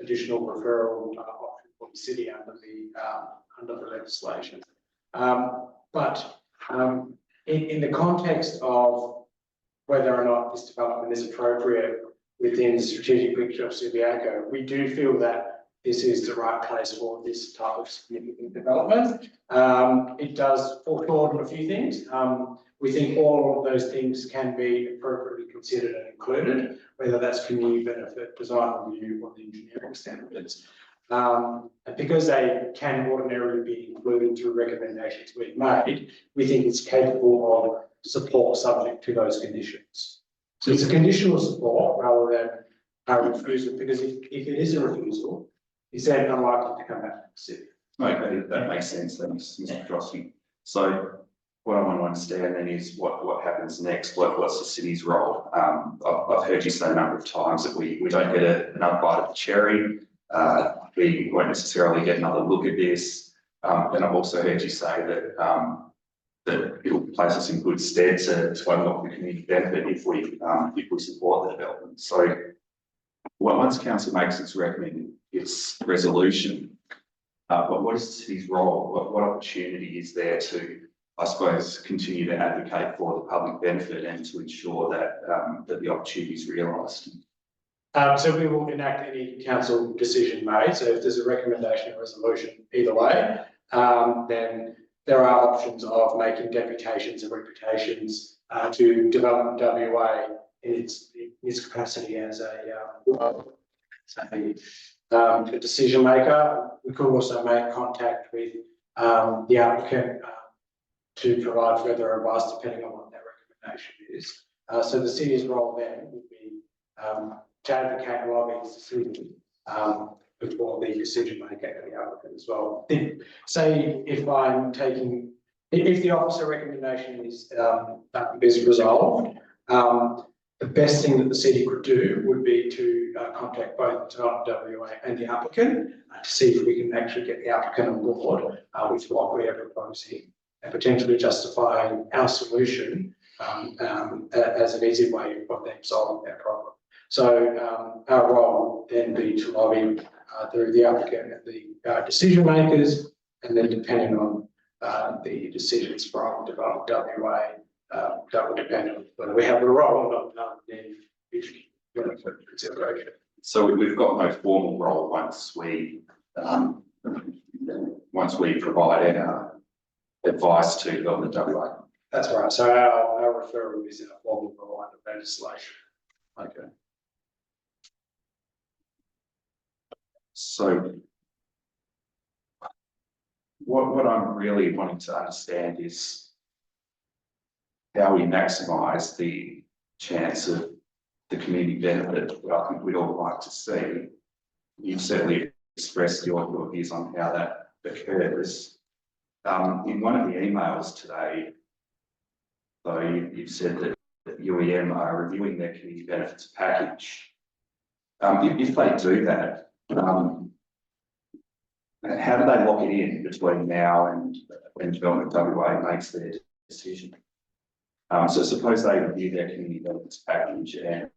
additional referral option for the city under the legislation. But in the context of whether or not this development is appropriate within the strategic picture of Subiaco, we do feel that this is the right place for this type of significant development. It does fall short on a few things. We think all of those things can be appropriately considered and included, whether that's community benefit, design review, or the engineering standards. And because they can ordinarily be included through recommendations we've made, we think it's capable of support subject to those conditions. So it's a conditional support rather than a refusal, because if it is a refusal, it's then unlikely to come back to the city. Okay, that makes sense. That makes Mr. Crosby. So what I want to understand then is what happens next. What's the city's role? I've heard you say a number of times that we don't get another bite of the cherry. We won't necessarily get another look at this. And I've also heard you say that that it'll place us in good stead to unlock the community benefit if we support the development. So once council makes its resolution, but what is the city's role? What opportunity is there to, I suppose, continue to advocate for the public benefit and to ensure that that the opportunity is realised? So we will enact any council decision made. So if there's a recommendation or resolution either way, then there are options of making deputations and reputations to Development WA in its capacity as a decision maker. We could also make contact with the applicant to provide further advice depending on what their recommendation is. So the city's role then would be to advocate and lobby this decision before the decision maker and the applicant as well. Say if the officer recommendation is resolved, the best thing that the city could do would be to contact both WA and the applicant to see if we can actually get the applicant on board with what we are proposing and potentially justify our solution as an easy way of them solving their problem. So our role would then be to lobby through the applicant and the decision makers, and then depending on the decisions from Development WA, that will depend on whether we have a role or not in consideration. So we've got no formal role once we provide our advice to Development WA. That's right. So our referral is in a formal role under legislation. Okay. So what I'm really wanting to understand is how we maximise the chance of the community benefit that I think we'd all like to see. You've certainly expressed your views on how that occurs. In one of the emails today, though, you've said that UEM are reviewing their community benefits package. If they do that, how do they lock it in between now and when Development WA makes their decision? So suppose they review their community benefits package and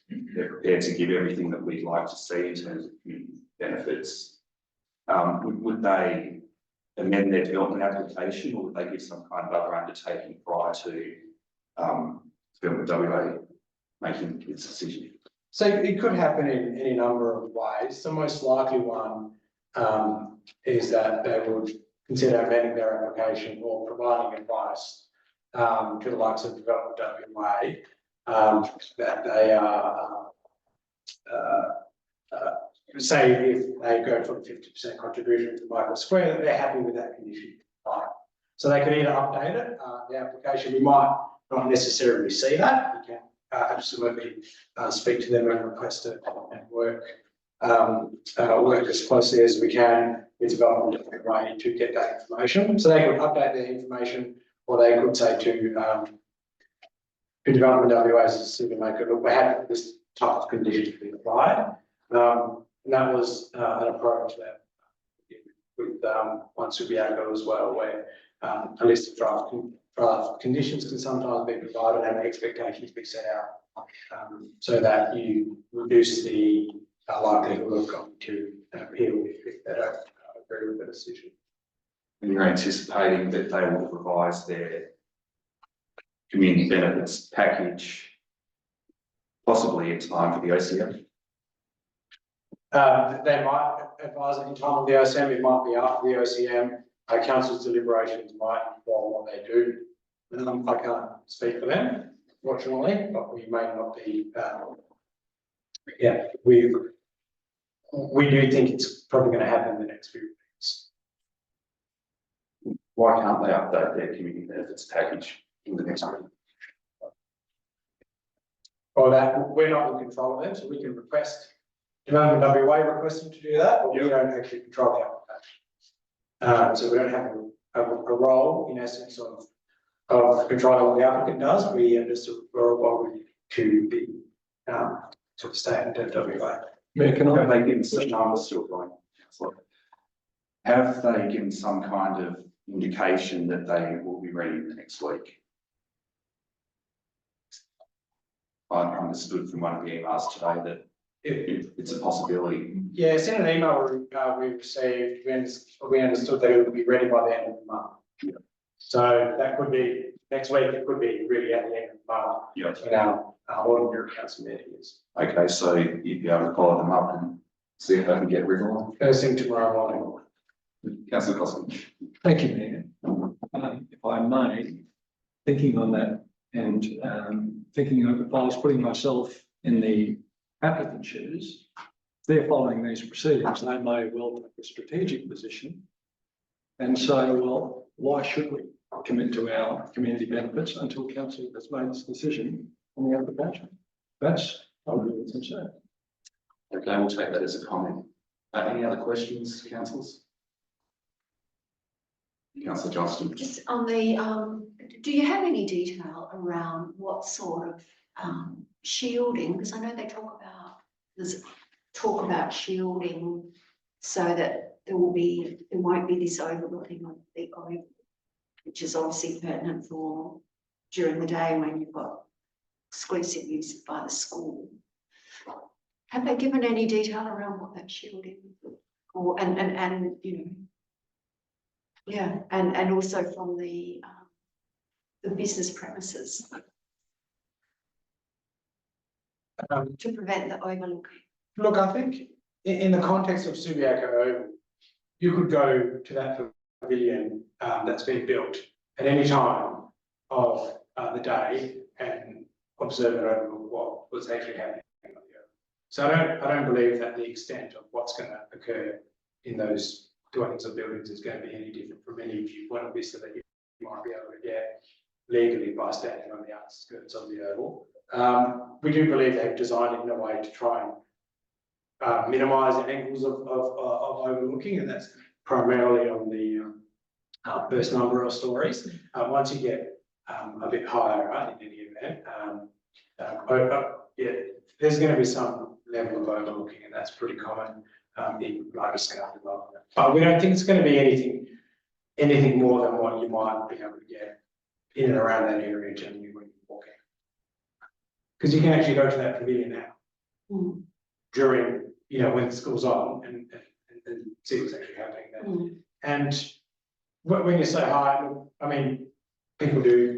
they're prepared to give everything that we'd like to see in terms of community benefits. Would they amend their development application, or would they give some kind of other undertaking prior to Development WA making its decision? So it could happen in any number of ways. The most likely one is that they would consider amending their application or providing advice to the likes of Development WA that they are, say if they go for the 50% contribution to Michael Square, that they're happy with that condition. Right. So they could either update it, the application. We might not necessarily see that. We can absolutely speak to them and request it and work as closely as we can with Development WA to get that information. So they could update their information, or they could say to Development WA as a decision maker, look, we're happy with this type of condition to be applied. And that was an approach that with one Subiaco as well, where a list of draft conditions can sometimes be provided and expectations be set out so that you reduce the likelihood of going to an appeal if they don't agree with the decision. And you're anticipating that they will revise their community benefits package possibly in time for the OCM? They might advise it in time of the OCM, it might be after the OCM. Council's deliberations might inform what they do. I can't speak for them, fortunately, but we may not be. We do think it's probably going to happen in the next few weeks. Why can't they update their community benefits package in the next week? Or that we're not in control of them, so we can request. Development WA requesting to do that, but we don't actually control the application. So we don't have a role in essence of controlling what the applicant does. We have just a role to the state and WA. Have they given some time still going? Have they given some kind of indication that they will be ready the next week? I understood from one of the emails today that it's a possibility. Yeah, sent an email we received. We understood that it would be ready by the end of the month. Yeah. So that could be next week. It could be really at the end of the month. Yeah. When our ordinary council meeting is. Okay, so you'd be able to follow them up and see if they can get rid of them. First thing tomorrow morning. Councillor Costin. Thank you, Mayor. If I may, thinking on that and thinking of if I was putting myself in the applicant shoes, they're following these proceedings, they may well take a strategic position and say, well, why should we commit to our community benefits until council has made its decision on the application? That's a real concern. Okay, we'll take that as a comment. Any other questions, councillors? Councillor Johnston. Just on the, do you have any detail around what sort of shielding? Because I know they there's talk about shielding so that there won't be this overlooking of the oil, which is obviously pertinent for during the day when you've got exclusive use by the school. Have they given any detail around what that shielding or and you know? Yeah, and also from the business premises to prevent the overlooking. Look, I think in the context of Subiaco, you could go to that pavilion that's been built at any time of the day and observe and overlook what was actually happening. So I don't believe that the extent of what's going to occur in those dwellings or buildings is going to be any different from any viewpoint, obviously, that you might be able to get. legally by standing on the outskirts of the oval. We do believe they've designed it in a way to try and minimise the angles of overlooking, and that's primarily on the first number of stories. Once you get a bit higher, right, in any event, yeah, there's going to be some level of overlooking, and that's pretty common in larger scale development. But we don't think it's going to be anything more than what you might be able to get in and around that area generally when you're walking. Because you can actually go to that pavilion now during, when the school's on and see what's actually happening there. And when you say hi, I mean, people do,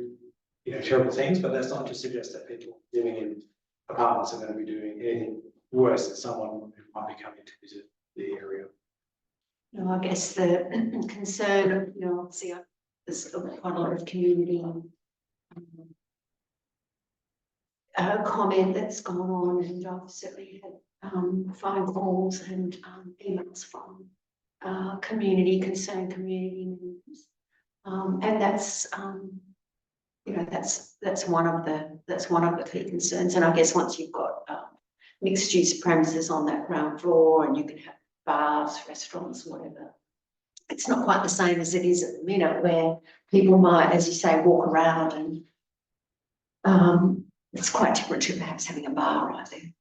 terrible things, but that's not to suggest that people living in apartments are going to be doing anything worse than someone who might be coming to visit the area. No, I guess the concern, obviously there's quite a lot of community comment that's gone on, and I've certainly had phone calls and emails from concerned community members, and that's that's one of the key concerns. And I guess once you've got mixed use premises on that ground floor, and you can have bars, restaurants, whatever, it's not quite the same as it is at the minute, where people might, as you say, walk around, and it's quite different to perhaps having a bar right there.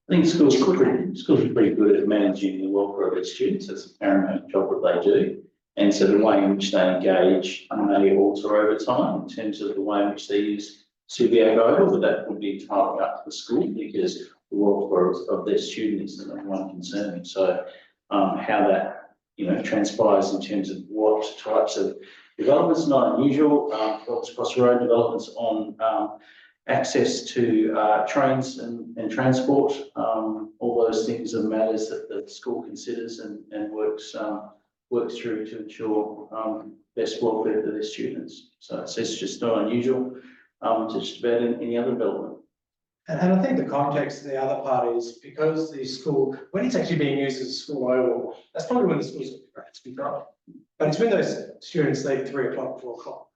I think schools are pretty good at managing the welfare of their students. It's a paramount job that they do. And so the way in which they engage may alter over time in terms of the way in which they use Subiaco, but that would be entirely up to the school, because the welfare of their students is the number one concern. So how that transpires in terms of what types of developments, not unusual, across the road developments on access to trains and transport, all those things are matters that the school considers and works through to ensure best welfare for their students. So it's just not unusual, just about any other development. And I think the context, the other part is because the school, when it's actually being used as a school oval, that's probably when the school's to be growing. But it's when those students leave 3 o'clock, 4 o'clock,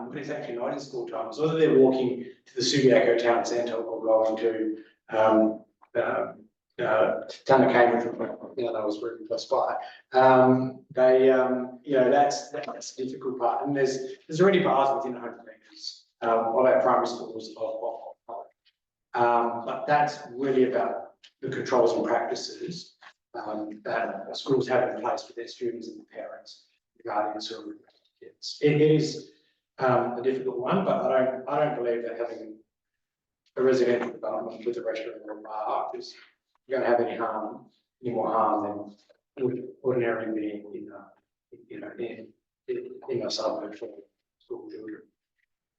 when it's actually not in school times, whether they're walking to the Subiaco town centre or going to Cambridge, that was really close by. That's the difficult part. And there's already bars within 100 metres of our primary schools but that's really about the controls and practices that schools have in place for their students and the parents, the guardians who are with the kids. It is a difficult one, but I don't believe that having a residential development with a restaurant or a bar is going to have any more harm than would ordinarily be in a suburb for school children.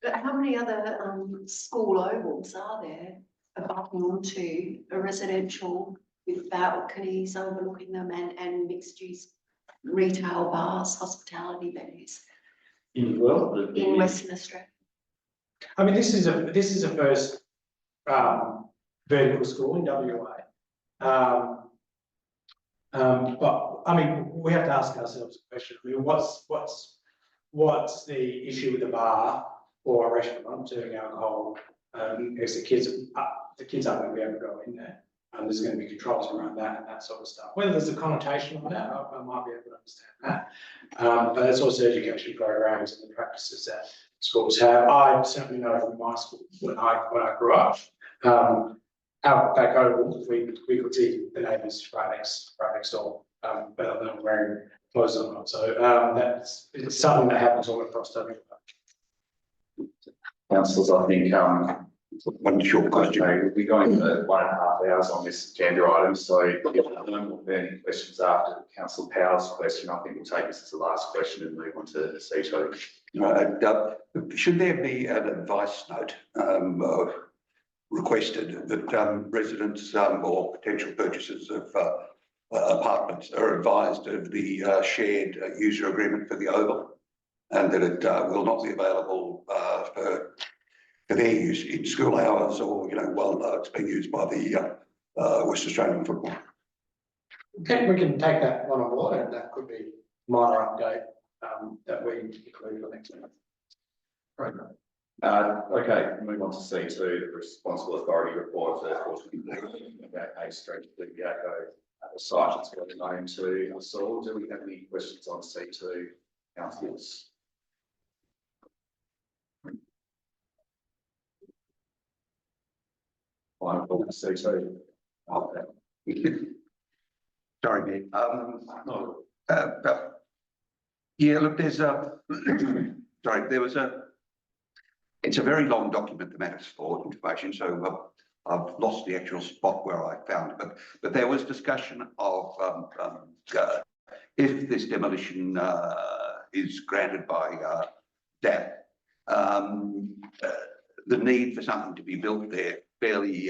But how many other school ovals are there abutting onto a residential with balconies overlooking them and mixed use retail bars, hospitality venues in Western Australia? I mean, this is a first vertical school in WA. But I mean, we have to ask ourselves a question. I mean, what's the issue with the bar or a restaurant serving alcohol? Because the kids aren't going to be able to go in there. There's going to be controls around that and that sort of stuff. Whether there's a connotation on that, I might be able to understand that. But there's also education programs and the practices that schools have. I certainly know from my school when I grew up, out back over, we could see the neighbours right next door, whether they were wearing clothes or not. So it's something that happens all across WA. Councillors, I think one short question. we'll be going for 1.5 hours on this agenda item, so if there are no more burning questions after Councillor Powell's question, I think we'll take this as the last question and move on to Cito. Should there be an advice note requested that residents or potential purchasers of apartments are advised of the shared user agreement for the Oval, and that it will not be available for their use in school hours or, while it's being used by the West Australian football? Okay, we can take that one on board, and that could be a minor update that we include for next month. Okay, move on to C2, the responsible authority report for A Street, Subiaco, the site that's going known to us all. Do we have any questions on C2, councillors? Final call for C2. Sorry, Mayor. Yeah, look, there's a, sorry, there was it's a very long document, the matters for information, so I've lost the actual spot where I found it, but there was discussion of if this demolition is granted by DAP, the need for something to be built there fairly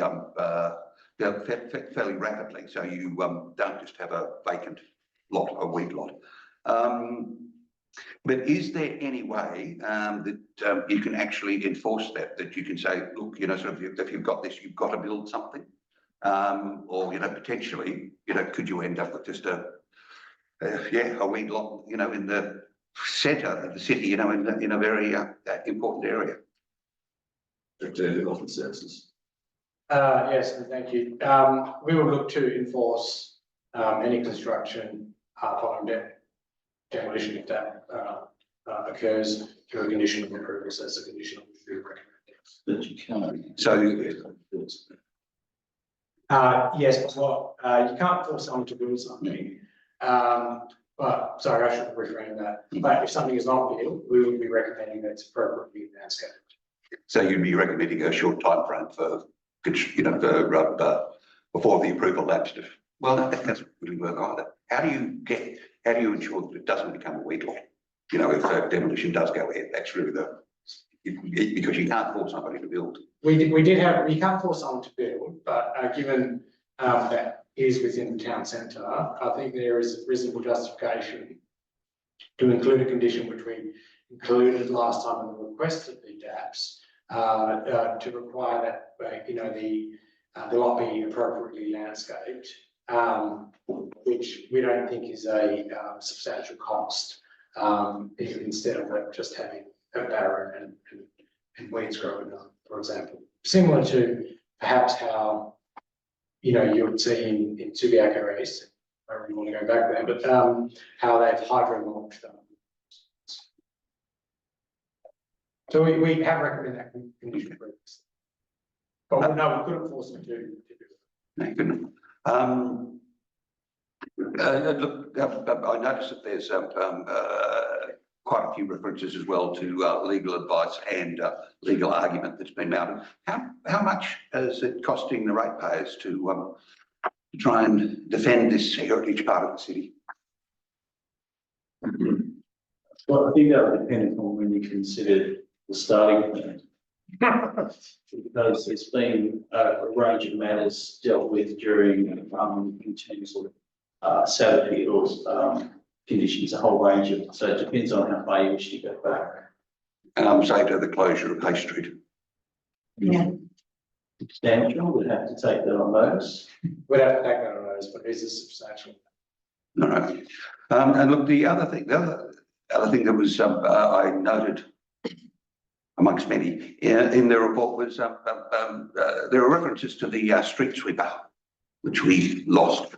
fairly rapidly, so you don't just have a vacant lot, a weak lot. But is there any way that you can actually enforce that you can say, look, you know, sort of, if you've got this, you've got to build something, or, you know, potentially, you know, could you end up with just a weak lot, you know, in the centre of the city, you know, in a very important area. Development services. Yes, and thank you. We will look to enforce any construction following demolition if that occurs through a condition of approval, so it's a condition of approval. But you can't. So yes, but what you can't force someone to build something. But sorry, I should reframe that. But if something is not built, we would be recommending that it's appropriately landscaped. So you'd be recommending a short time frame for, you know, for before the approval lapsed. Well, that doesn't really work either. How do you ensure that it doesn't become a weak lot? You know, if demolition does go ahead, that's really because you can't force somebody to build. We can't force someone to build, but given that is within the town centre, I think there is reasonable justification to include a condition which we included last time in the request of the DAPs to require that you know the lot be appropriately landscaped, which we don't think is a substantial cost. Instead of just having a barren and weeds growing up, for example, similar to perhaps how you know you would see in Subiaco East. I don't really want to go back there, but how they've hydro mulched them. So we have recommended that condition previously. But no, we couldn't force them to do it. No, you couldn't. Look, I noticed that there's quite a few references as well to legal advice and legal argument that's been mounted. How much is it costing the ratepayers to try and defend this heritage part of the city? Well, I think that would depend on when you consider the starting point. Because there's been a range of matters dealt with during in terms of sanitary or conditions, a whole range of, so it depends on how far you wish to go back. Say to the closure of Hay Street. Yeah. Substantial, we'd have to take that on notice. We'd have to take that on notice, but it is a substantial. All right. And look, the other thing that was I noted amongst many in the report was there are references to the street sweeper, which we lost.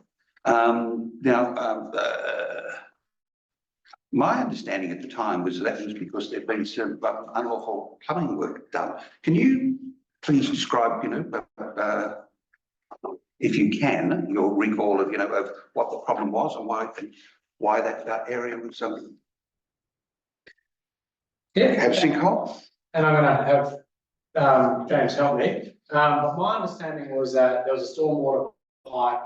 My understanding at the time was that was because there'd been some unlawful plumbing work done. Can you please describe, you know, if you can, your recall of, you know, of what the problem was and why that area was have sinkhole? And I'm going to have James help me. But my understanding was that there was a stormwater pipe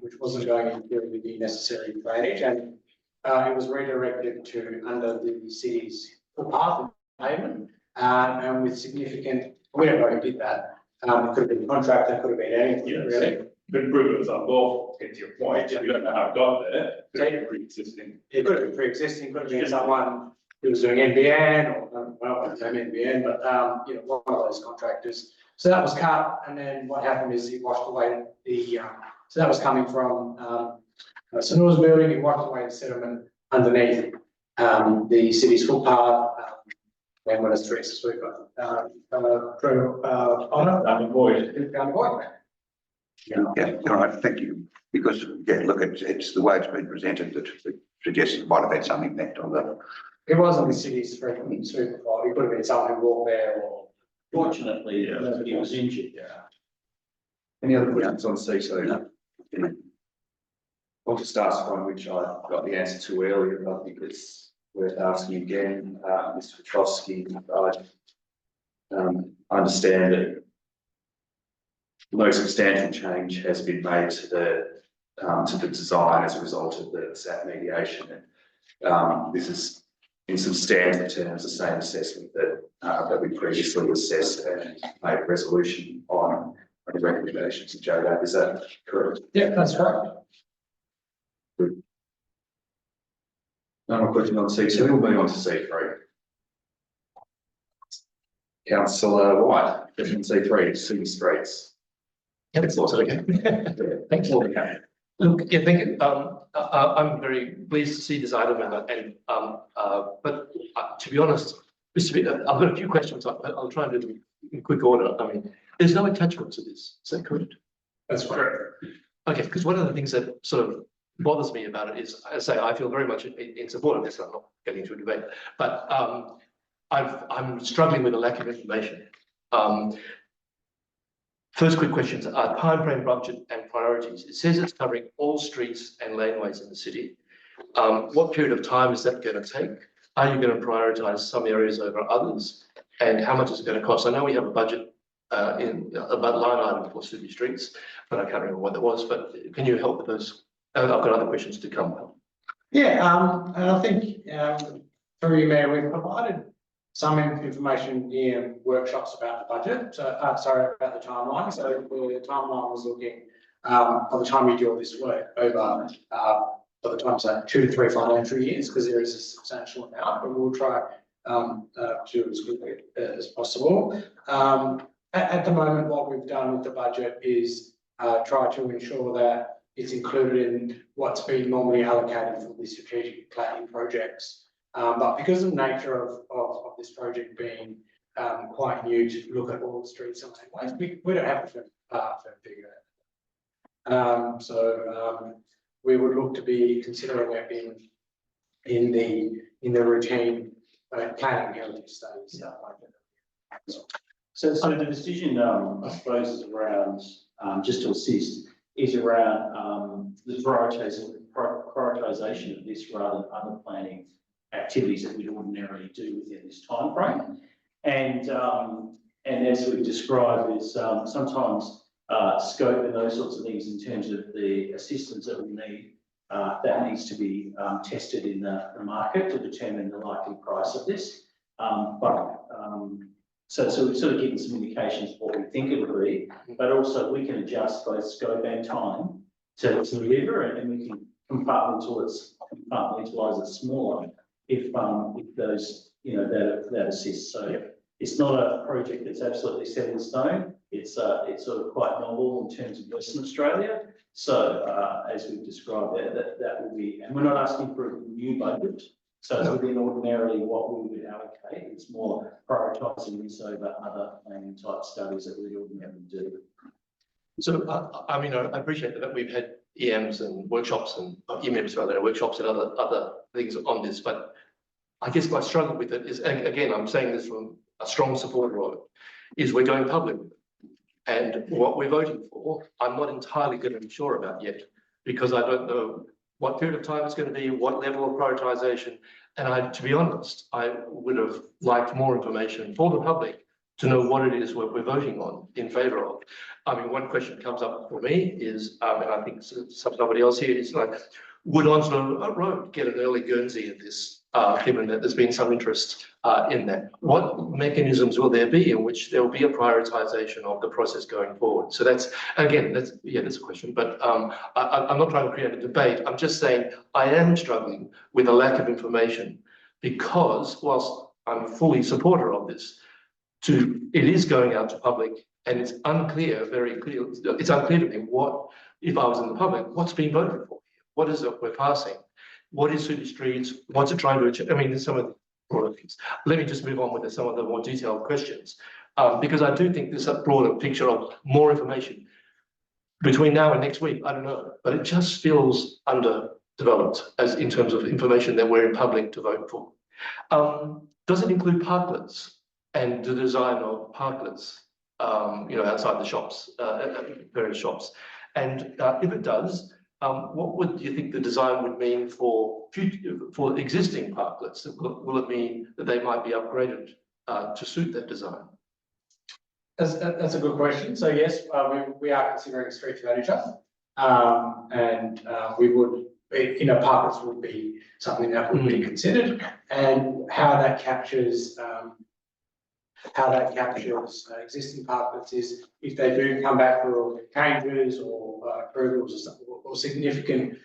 which wasn't going into the necessary drainage, and it was redirected to under the city's footpath pavement, and with significant. We don't know who did that. It could have been a contractor, could have been anything really. Could prove it was unlawful, to get to your point, if you don't know how it got there, it could have been pre-existing. It could have been pre-existing, could have been someone who was doing NBN or, well, I don't know NBN, but, you know, one of those contractors. So that was cut, and then what happened is he washed away the, so that was coming from, St. Louis building, he washed away the sediment underneath, the city's footpath, then when it's streets sweeper. Honour, Void. down the void. Yeah, all right, thank you. Because, yeah, look, it's the way it's been presented that suggests it might have had some impact on the. It wasn't the city's frequent sweeper fault, it could have been someone who walked there or. Fortunately, nobody was injured. Yeah. Any other questions on C2? No. I'll just ask one which I got the answer to earlier, but I think it's worth asking again. Mr. Petrosky, I understand that no substantial change has been made to the design as a result of the SAP mediation. This is in substantive terms the same assessment that we previously assessed and made a resolution on the recommendations of JDAP. Is that correct? Yeah, that's right. No more questions on C2, we'll move on to C3. Councillor White, question C3, city streets. Yeah, that's also okay. Thanks. Okay. Look, yeah, thank you. I'm very pleased to see this item but to be honest, I've got a few questions. I'll try and do them in quick order. I mean, there's no attachment to this. Is that correct? That's correct. Okay, because one of the things that sort of bothers me about it is, I say, I feel very much in support of this. I'm not getting into a debate, but I'm struggling with a lack of information. First quick questions are timeframe, budget and priorities. It says it's covering all streets and laneways in the city. What period of time is that going to take? Are you going to prioritise some areas over others? And how much is it going to cost? I know we have a budget about line item for city streets, but I can't remember what that was. But can you help with those? I've got other questions to come. Yeah, I think through you, Mayor, we've provided some information in workshops about the budget. So, sorry, about the timeline. So the timeline was looking by the time you do all this work over by the time so 2 to 3 financial years, because there is a substantial amount, but we'll try to do as quickly as possible. At the moment, what we've done with the budget is try to ensure that it's included in what's been normally allocated for the strategic planning projects. But because of the nature of this project being quite new to look at all the streets and laneways, we don't have a firm figure. So we would look to be considering it in the routine planning heritage studies. So the decision, I suppose, is around, just to assist, is around the prioritisation of this rather than other planning activities that we'd ordinarily do within this timeframe. And as we've described, is sometimes scope and those sorts of things in terms of the assistance that we need, that needs to be tested in the market to determine the likely price of this. So we've sort of given some indications of what we think it would be, but also we can adjust both scope and time to deliver, and we can compartmentalise it smaller if those, that assists. So it's not a project that's absolutely set in stone. It's sort of quite novel in terms of Western Australia. So as we've described there, that will be, and we're not asking for a new budget. So it's within ordinarily what we would allocate. It's more prioritising this over other planning type studies that we ordinarily do. So, I mean, I appreciate that we've had EMs and workshops and EMs rather, workshops and other things on this, but I guess my struggle with it is, and again, I'm saying this from a strong supporter of it, is we're going public with it. And what we're voting for, I'm not entirely going to be sure about yet, because I don't know what period of time it's going to be, what level of prioritisation. And to be honest, I would have liked more information for the public to know what it is we're voting on in favour of. I mean, one question that comes up for me is, and I think somebody else here is like, would Onslow Road get an early Guernsey at this, given that there's been some interest in that? What mechanisms will there be in which there will be a prioritisation of the process going forward? So that's, again, that's a question, but I'm not trying to create a debate. I'm just saying I am struggling with a lack of information, because whilst I'm fully supporter of this, it is going out to public, and it's unclear, very clear, it's unclear to me what, if I was in the public, what's being voted for? What is it we're passing? What is City Streets? What's it trying to achieve? I mean, some of broader things. Let me just move on with some of the more detailed questions, because I do think there's a broader picture of more information between now and next week. I don't know, but it just feels underdeveloped as in terms of information that we're in public to vote for. Does it include parklets and the design of parklets, outside the shops, various shops? And if it does, what would you think the design would mean for existing parklets? Will it mean that they might be upgraded to suit that design? That's a good question. So yes, we are considering a street furniture. We would, parklets would be something that would be considered, and how that captures existing parklets is if they do come back for changes or approvals or significant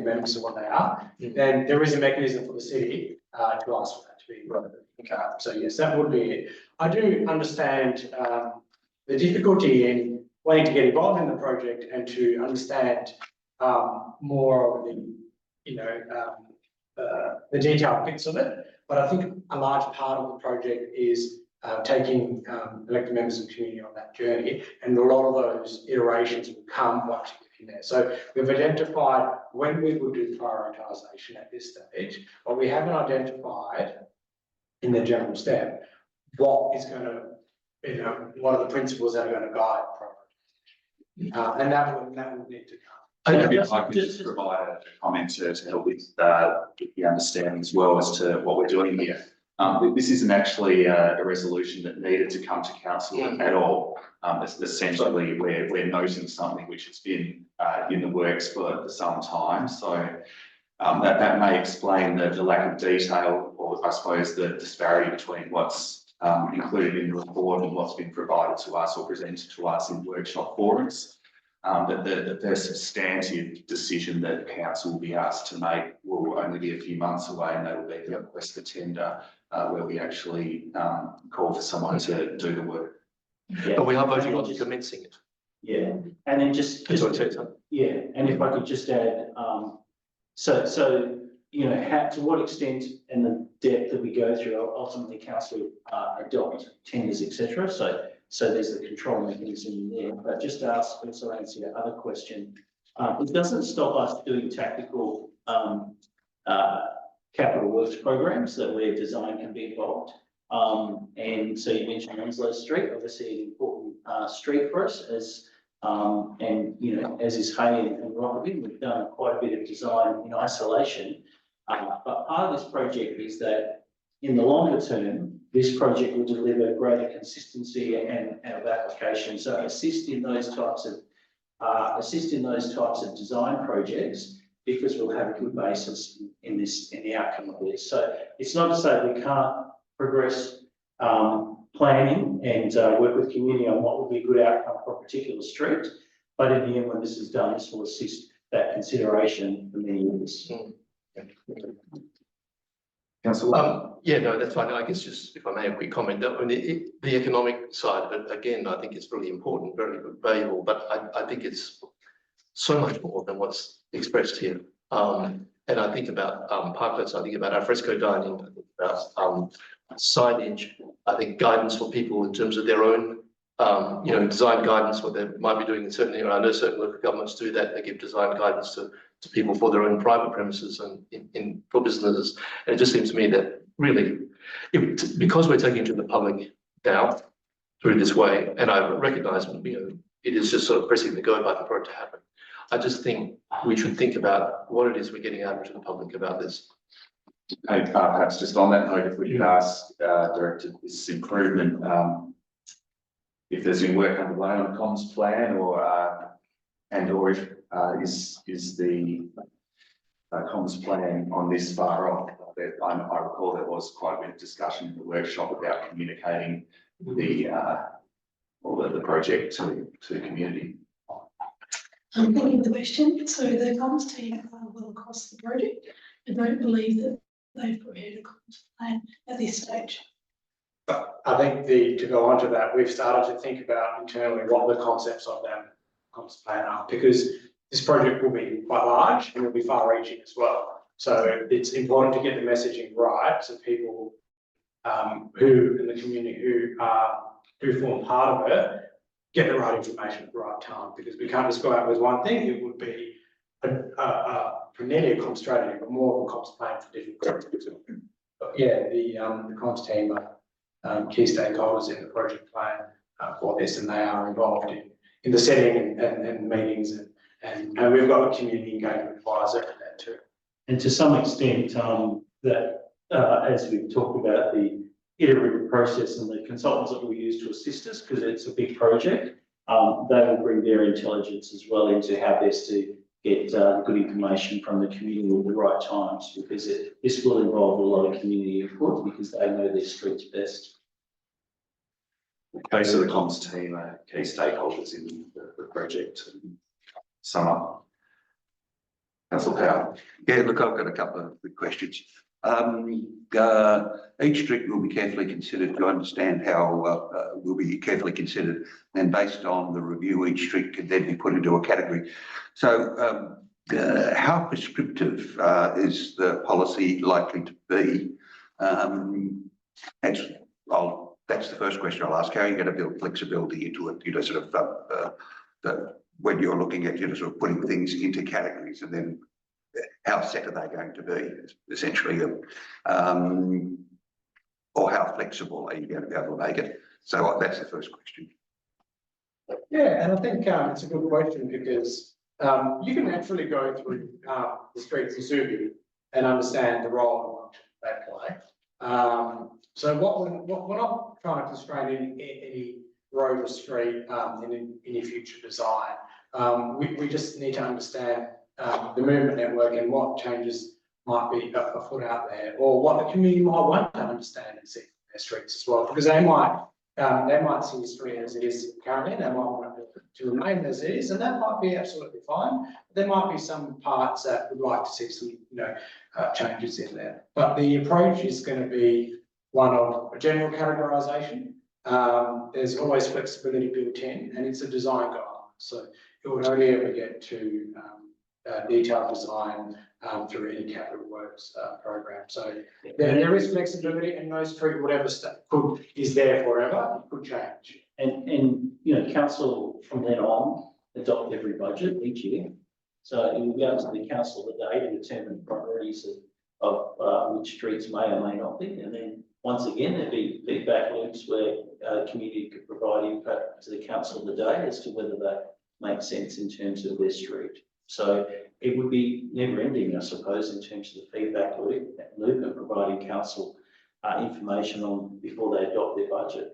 members of what they are, then there is a mechanism for the city to ask for that to be right. So yes, that would be it. I do understand the difficulty in wanting to get involved in the project and to understand more of the detailed bits of it. But I think a large part of the project is taking elected members of the community on that journey, and a lot of those iterations will come once you get in there. So we've identified when we will do prioritisation at this stage, but we haven't identified in the general step what is going to, what are the principles that are going to guide priority, and that will need to come. Maybe if I could just provide a comment to help with the understanding as well as to what we're doing here. This isn't actually a resolution that needed to come to council at all. Essentially, we're noting something which has been in the works for some time. So that may explain the lack of detail, or I suppose the disparity between what's included in the report and what's been provided to us or presented to us in workshop forums. But the substantive decision that council will be asked to make will only be a few months away, and that will be the request for tender, where we actually call for someone to do the work. Yeah. But we are voting on commencing it. Yeah, and then yeah, and if I could just add, so to what extent and the depth that we go through, ultimately council adopt tenders, etc. So there's the control mechanism there. But just to also answer your other question, it doesn't stop us doing tactical capital works programs that where design can be involved. And so you mentioned Onslow Street, obviously an important street for us, as as is Hay and Rockerby. We've done quite a bit of design in isolation. But part of this project is that in the longer term, this project will deliver greater consistency and of application. So assist in those types of design projects, because we'll have a good basis in the outcome of this. So it's not to say we can't progress planning and work with community on what would be a good outcome for a particular street, but in the end, when this is done, this will assist that consideration for many years. Councillor. Yeah, no, that's fine. I guess just if I may, a quick comment. The economic side of it, again, I think it's really important, very valuable, but I think it's so much more than what's expressed here. And I think about parklets, I think about alfresco dining, I think about signage, I think guidance for people in terms of their own, design guidance, what they might be doing. Certainly, I know certain local governments do that. They give design guidance to people for their own private premises and for businesses. And it just seems to me that really, because we're taking it to the public now through this way, and I recognise, it is just sort of pressing the go button for it to happen. I just think we should think about what it is we're getting out to the public about this. Hey, perhaps just on that note, if we could ask Director this improvement, if there's been work underway on a comms plan, or if is the comms plan on this far off? I recall there was quite a bit of discussion in the workshop about communicating the project to the community. Thank you for the question. So the comms team are well across the project. I don't believe that they've prepared a comms plan at this stage. I think to go on to that, we've started to think about internally what the concepts of that comms plan are, because this project will be quite large and will be far-reaching as well. So it's important to get the messaging right so people who in the community who form part of it get the right information at the right time, because we can't just go out with one thing. It would be nearly a comms strategy, but more of a comms plan for different groups. But yeah, the comms team are key stakeholders in the project plan for this, and they are involved in the setting and meetings, and we've got a community engagement advisor for that too. And to some extent, as we've talked about the iterative process and the consultants that we use to assist us, because it's a big project, they will bring their intelligence as well into how best to get good information from the community at the right times, because this will involve a lot of community input because they know their streets best. Okay, so the comms team are key stakeholders in the project. Sum up. Councillor Powell. Yeah, look, I've got a couple of quick questions. Each street will be carefully considered to understand how will be carefully considered, and based on the review, each street could then be put into a category. So, how prescriptive is the policy likely to be? That's the first question I'll ask. How are you going to build flexibility into it? You know, sort of when you're looking at, you know, sort of putting things into categories, and then how set are they going to be, essentially, or how flexible are you going to be able to make it? So that's the first question. Yeah, and I think it's a good question, because you can actually go through the streets of Subiaco and understand the role and function they play. So we're not trying to constrain any road or street in any future design. We just need to understand the movement network and what changes might be afoot out there, or what the community might want to understand and see from their streets as well, because they might see the street as it is currently, they might want it to remain as it is, and that might be absolutely fine. There might be some parts that would like to see some, changes in there. But the approach is going to be one of a general categorisation. There's always flexibility built in, and it's a design guide. So it would only ever get to detailed design through any capital works program. So there is flexibility, and no street, whatever is there forever, it could change. And council from then on adopt every budget each year. So it will be up to the council that day to determine priorities of which streets may or may not be. And then once again, there'd be feedback loops where community could provide input to the council of the day as to whether that makes sense in terms of their street. So it would be never ending, I suppose, in terms of the feedback loop and providing council information on before they adopt their budget.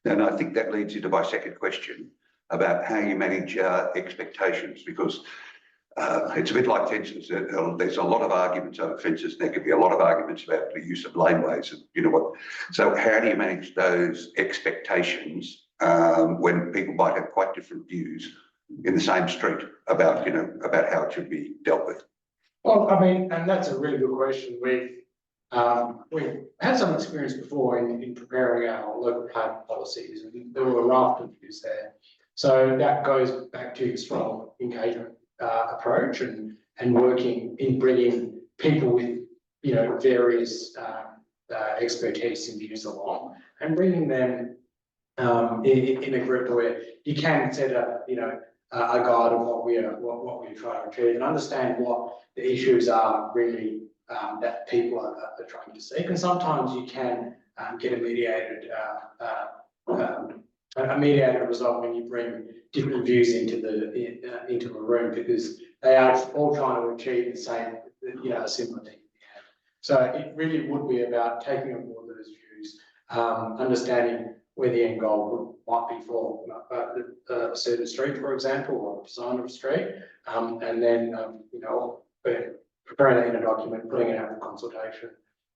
And I think that leads into my second question about how you manage expectations, because it's a bit like fences. There's a lot of arguments over fences. There could be a lot of arguments about the use of laneways and you know what. So how do you manage those expectations when people might have quite different views in the same street about how it should be dealt with? Well, I mean, and that's a really good question. We've had some experience before in preparing our local plan policies, and there were a raft of views there. So that goes back to strong engagement approach and working in bringing people with various expertise and views along, and bringing them in a group where you can set up a guide of what we're trying to achieve, and understand what the issues are really that people are trying to seek. And sometimes you can get a mediated result when you bring different views into a room, because they are all trying to achieve the same, a similar thing. So it really would be about taking on board those views, understanding where the end goal might be for a certain street, for example, or design of a street, and then preparing that in a document, putting it out for consultation,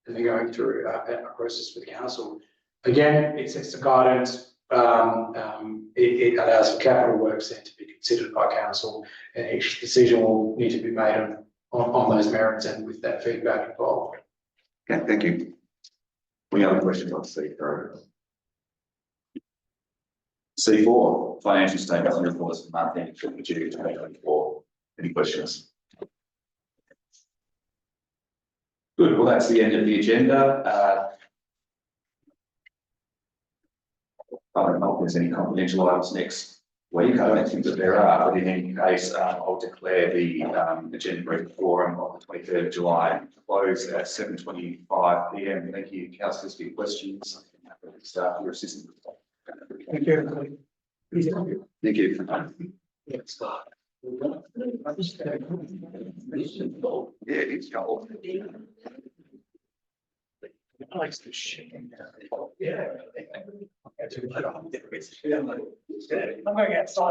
and then going through a process with the council. Again, it's a guidance. It allows for capital works then to be considered by council, and each decision will need to be made on those merits and with that feedback involved. Okay, thank you. Any other questions on C3? C4, financial statements and reports for month ending 30 June 2024. Any questions? Good, well, that's the end of the agenda. I don't know if there's any confidential items next week. I don't think that there are, but in any case, I'll declare the agenda briefing forum on the 23rd of July closed at 7:25 p.m. Thank you, councillors, for your questions. Staff, your assistance. Thank you. Thank you. Yeah, it's gold. I like the shit. Yeah. I'm going outside.